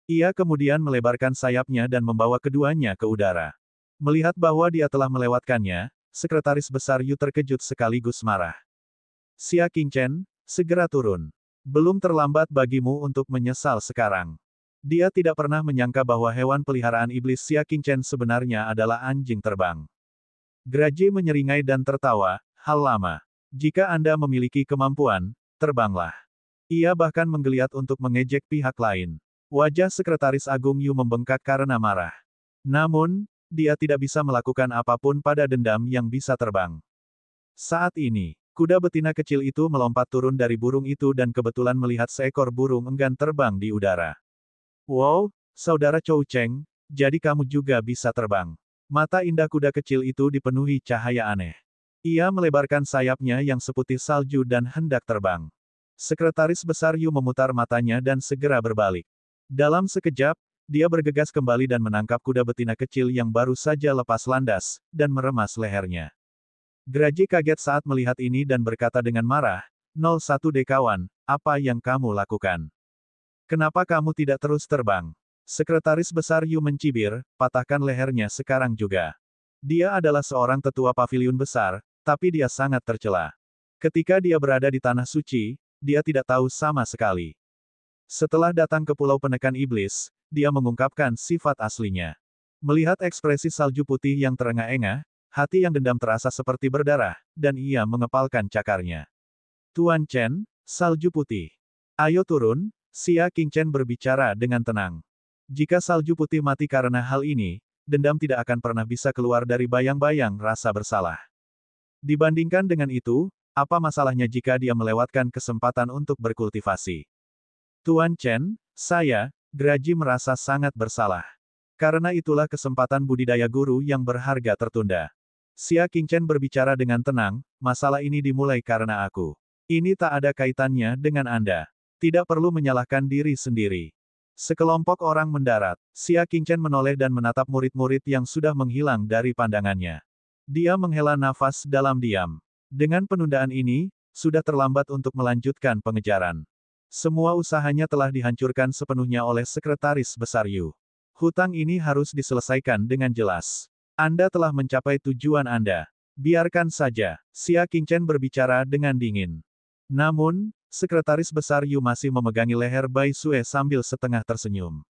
S1: Ia kemudian melebarkan sayapnya dan membawa keduanya ke udara. Melihat bahwa dia telah melewatkannya, Sekretaris Besar Yu terkejut sekaligus marah. Xia Qingchen, segera turun. Belum terlambat bagimu untuk menyesal sekarang. Dia tidak pernah menyangka bahwa hewan peliharaan iblis Xia Qingchen sebenarnya adalah anjing terbang. Graji menyeringai dan tertawa, hal lama. Jika Anda memiliki kemampuan, terbanglah. Ia bahkan menggeliat untuk mengejek pihak lain. Wajah Sekretaris Agung Yu membengkak karena marah. Namun, dia tidak bisa melakukan apapun pada dendam yang bisa terbang. Saat ini, kuda betina kecil itu melompat turun dari burung itu dan kebetulan melihat seekor burung enggan terbang di udara. Wow, saudara Chou Cheng, jadi kamu juga bisa terbang. Mata indah kuda kecil itu dipenuhi cahaya aneh. Ia melebarkan sayapnya yang seputih salju dan hendak terbang. Sekretaris Besar Yu memutar matanya dan segera berbalik. Dalam sekejap, dia bergegas kembali dan menangkap kuda betina kecil yang baru saja lepas landas, dan meremas lehernya. Graji kaget saat melihat ini dan berkata dengan marah, 01D kawan, apa yang kamu lakukan? Kenapa kamu tidak terus terbang? Sekretaris Besar Yu mencibir, patahkan lehernya sekarang juga. Dia adalah seorang tetua paviliun besar, tapi dia sangat tercela. Ketika dia berada di Tanah Suci, dia tidak tahu sama sekali. Setelah datang ke Pulau Penekan Iblis, dia mengungkapkan sifat aslinya. Melihat ekspresi salju putih yang terengah-engah, hati yang dendam terasa seperti berdarah, dan ia mengepalkan cakarnya. Tuan Chen, salju putih. Ayo turun, Xia Qingchen berbicara dengan tenang. Jika salju putih mati karena hal ini, dendam tidak akan pernah bisa keluar dari bayang-bayang rasa bersalah. Dibandingkan dengan itu, apa masalahnya jika dia melewatkan kesempatan untuk berkultivasi? Tuan Chen, saya, Graji merasa sangat bersalah. Karena itulah kesempatan budidaya guru yang berharga tertunda. Xia Qingchen berbicara dengan tenang, masalah ini dimulai karena aku. Ini tak ada kaitannya dengan Anda. Tidak perlu menyalahkan diri sendiri. Sekelompok orang mendarat. Xia Qingchen menoleh dan menatap murid-murid yang sudah menghilang dari pandangannya. Dia menghela nafas dalam diam. Dengan penundaan ini, sudah terlambat untuk melanjutkan pengejaran. Semua usahanya telah dihancurkan sepenuhnya oleh Sekretaris Besar Yu. Hutang ini harus diselesaikan dengan jelas. Anda telah mencapai tujuan Anda. Biarkan saja, Xia Qingchen berbicara dengan dingin. Namun, Sekretaris Besar Yu masih memegangi leher Bai Sue sambil setengah tersenyum.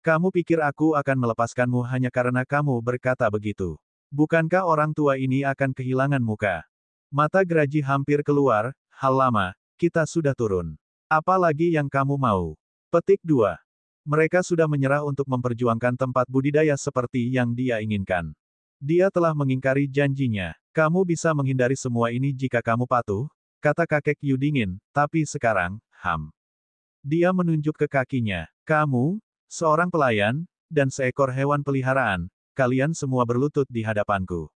S1: Kamu pikir aku akan melepaskanmu hanya karena kamu berkata begitu? Bukankah orang tua ini akan kehilangan muka? Mata Graji hampir keluar, hal lama, kita sudah turun. Apa lagi yang kamu mau? Petik 2. Mereka sudah menyerah untuk memperjuangkan tempat budidaya seperti yang dia inginkan. Dia telah mengingkari janjinya. Kamu bisa menghindari semua ini jika kamu patuh, kata kakek Yu dingin, tapi sekarang, Dia menunjuk ke kakinya. Kamu, seorang pelayan, dan seekor hewan peliharaan, kalian semua berlutut di hadapanku.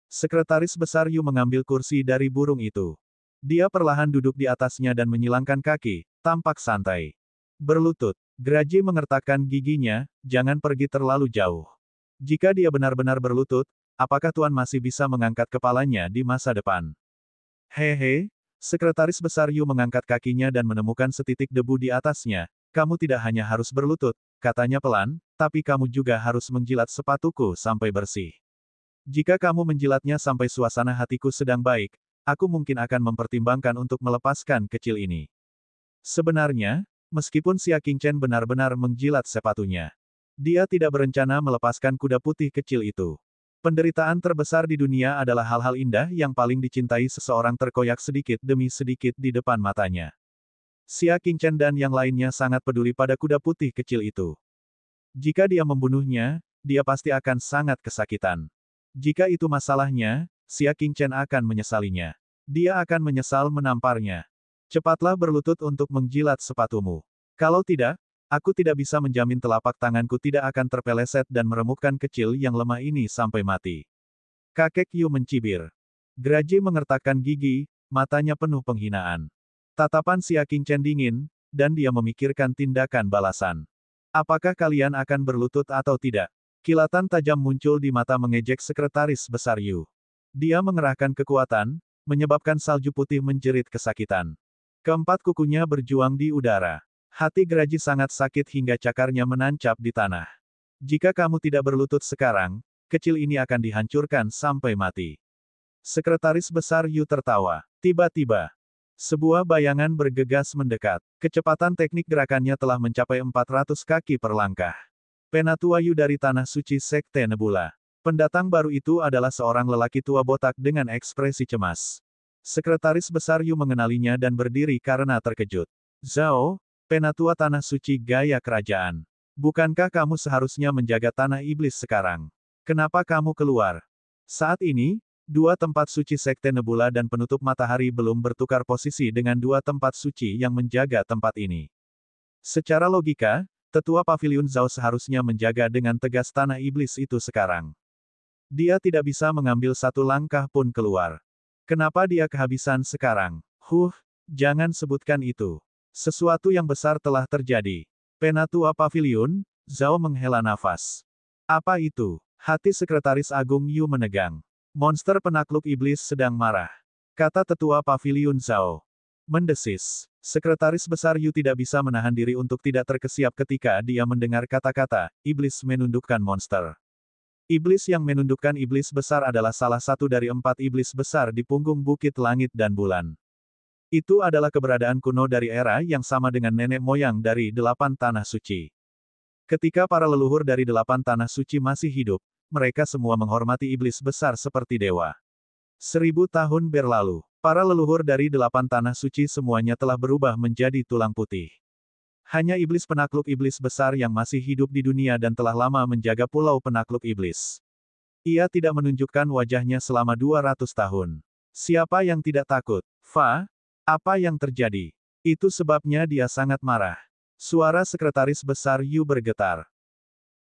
S1: Sekretaris Besar Yu mengambil kursi dari burung itu. Dia perlahan duduk di atasnya dan menyilangkan kaki, tampak santai. Berlutut. Graji mengertakkan giginya, jangan pergi terlalu jauh. Jika dia benar-benar berlutut, apakah Tuan masih bisa mengangkat kepalanya di masa depan? Hehe, Sekretaris Besar Yu mengangkat kakinya dan menemukan setitik debu di atasnya. Kamu tidak hanya harus berlutut, katanya pelan, tapi kamu juga harus menjilat sepatuku sampai bersih. Jika kamu menjilatnya sampai suasana hatiku sedang baik, aku mungkin akan mempertimbangkan untuk melepaskan kecil ini. Sebenarnya, meskipun Xia Qingchen benar-benar menjilat sepatunya, dia tidak berencana melepaskan kuda putih kecil itu. Penderitaan terbesar di dunia adalah hal-hal indah yang paling dicintai seseorang terkoyak sedikit demi sedikit di depan matanya. Xia Qingchen dan yang lainnya sangat peduli pada kuda putih kecil itu. Jika dia membunuhnya, dia pasti akan sangat kesakitan. Jika itu masalahnya, Xia Qingchen akan menyesalinya. Dia akan menyesal menamparnya. Cepatlah berlutut untuk menjilat sepatumu. Kalau tidak, aku tidak bisa menjamin telapak tanganku tidak akan terpeleset dan meremukkan kecil yang lemah ini sampai mati. Kakek Yu mencibir. Graji mengertakkan gigi, matanya penuh penghinaan. Tatapan Xia Qingchen dingin, dan dia memikirkan tindakan balasan. Apakah kalian akan berlutut atau tidak? Kilatan tajam muncul di mata mengejek Sekretaris Besar Yu. Dia mengerahkan kekuatan, menyebabkan salju putih menjerit kesakitan. Keempat kukunya berjuang di udara. Hati Graji sangat sakit hingga cakarnya menancap di tanah. Jika kamu tidak berlutut sekarang, kecil ini akan dihancurkan sampai mati. Sekretaris Besar Yu tertawa. Tiba-tiba, sebuah bayangan bergegas mendekat. Kecepatan teknik gerakannya telah mencapai 400 kaki per langkah. Penatua Yu dari Tanah Suci Sekte Nebula. Pendatang baru itu adalah seorang lelaki tua botak dengan ekspresi cemas. Sekretaris Besar Yu mengenalinya dan berdiri karena terkejut. Zhao, Penatua Tanah Suci Gaya Kerajaan. Bukankah kamu seharusnya menjaga Tanah Iblis sekarang? Kenapa kamu keluar? Saat ini, dua tempat suci Sekte Nebula dan penutup matahari belum bertukar posisi dengan dua tempat suci yang menjaga tempat ini. Secara logika, Tetua Paviliun Zhao seharusnya menjaga dengan tegas Tanah Iblis itu sekarang. Dia tidak bisa mengambil satu langkah pun keluar. Kenapa dia kehabisan sekarang? Jangan sebutkan itu. Sesuatu yang besar telah terjadi. Penatua Paviliun, Zhao menghela nafas. Apa itu? Hati Sekretaris Agung Yu menegang. Monster penakluk iblis sedang marah. Kata Tetua Paviliun Zhao. Mendesis. Sekretaris Besar Yu tidak bisa menahan diri untuk tidak terkesiap ketika dia mendengar kata-kata, iblis menundukkan monster. Iblis yang menundukkan iblis besar adalah salah satu dari 4 iblis besar di punggung Bukit Langit dan Bulan. Itu adalah keberadaan kuno dari era yang sama dengan nenek moyang dari 8 Tanah Suci. Ketika para leluhur dari 8 Tanah Suci masih hidup, mereka semua menghormati iblis besar seperti dewa. 1000 tahun berlalu, para leluhur dari 8 Tanah Suci semuanya telah berubah menjadi tulang putih. Hanya iblis penakluk iblis besar yang masih hidup di dunia dan telah lama menjaga pulau penakluk iblis. Ia tidak menunjukkan wajahnya selama 200 tahun. Siapa yang tidak takut? Apa yang terjadi? Itu sebabnya dia sangat marah. Suara Sekretaris Besar Yu bergetar.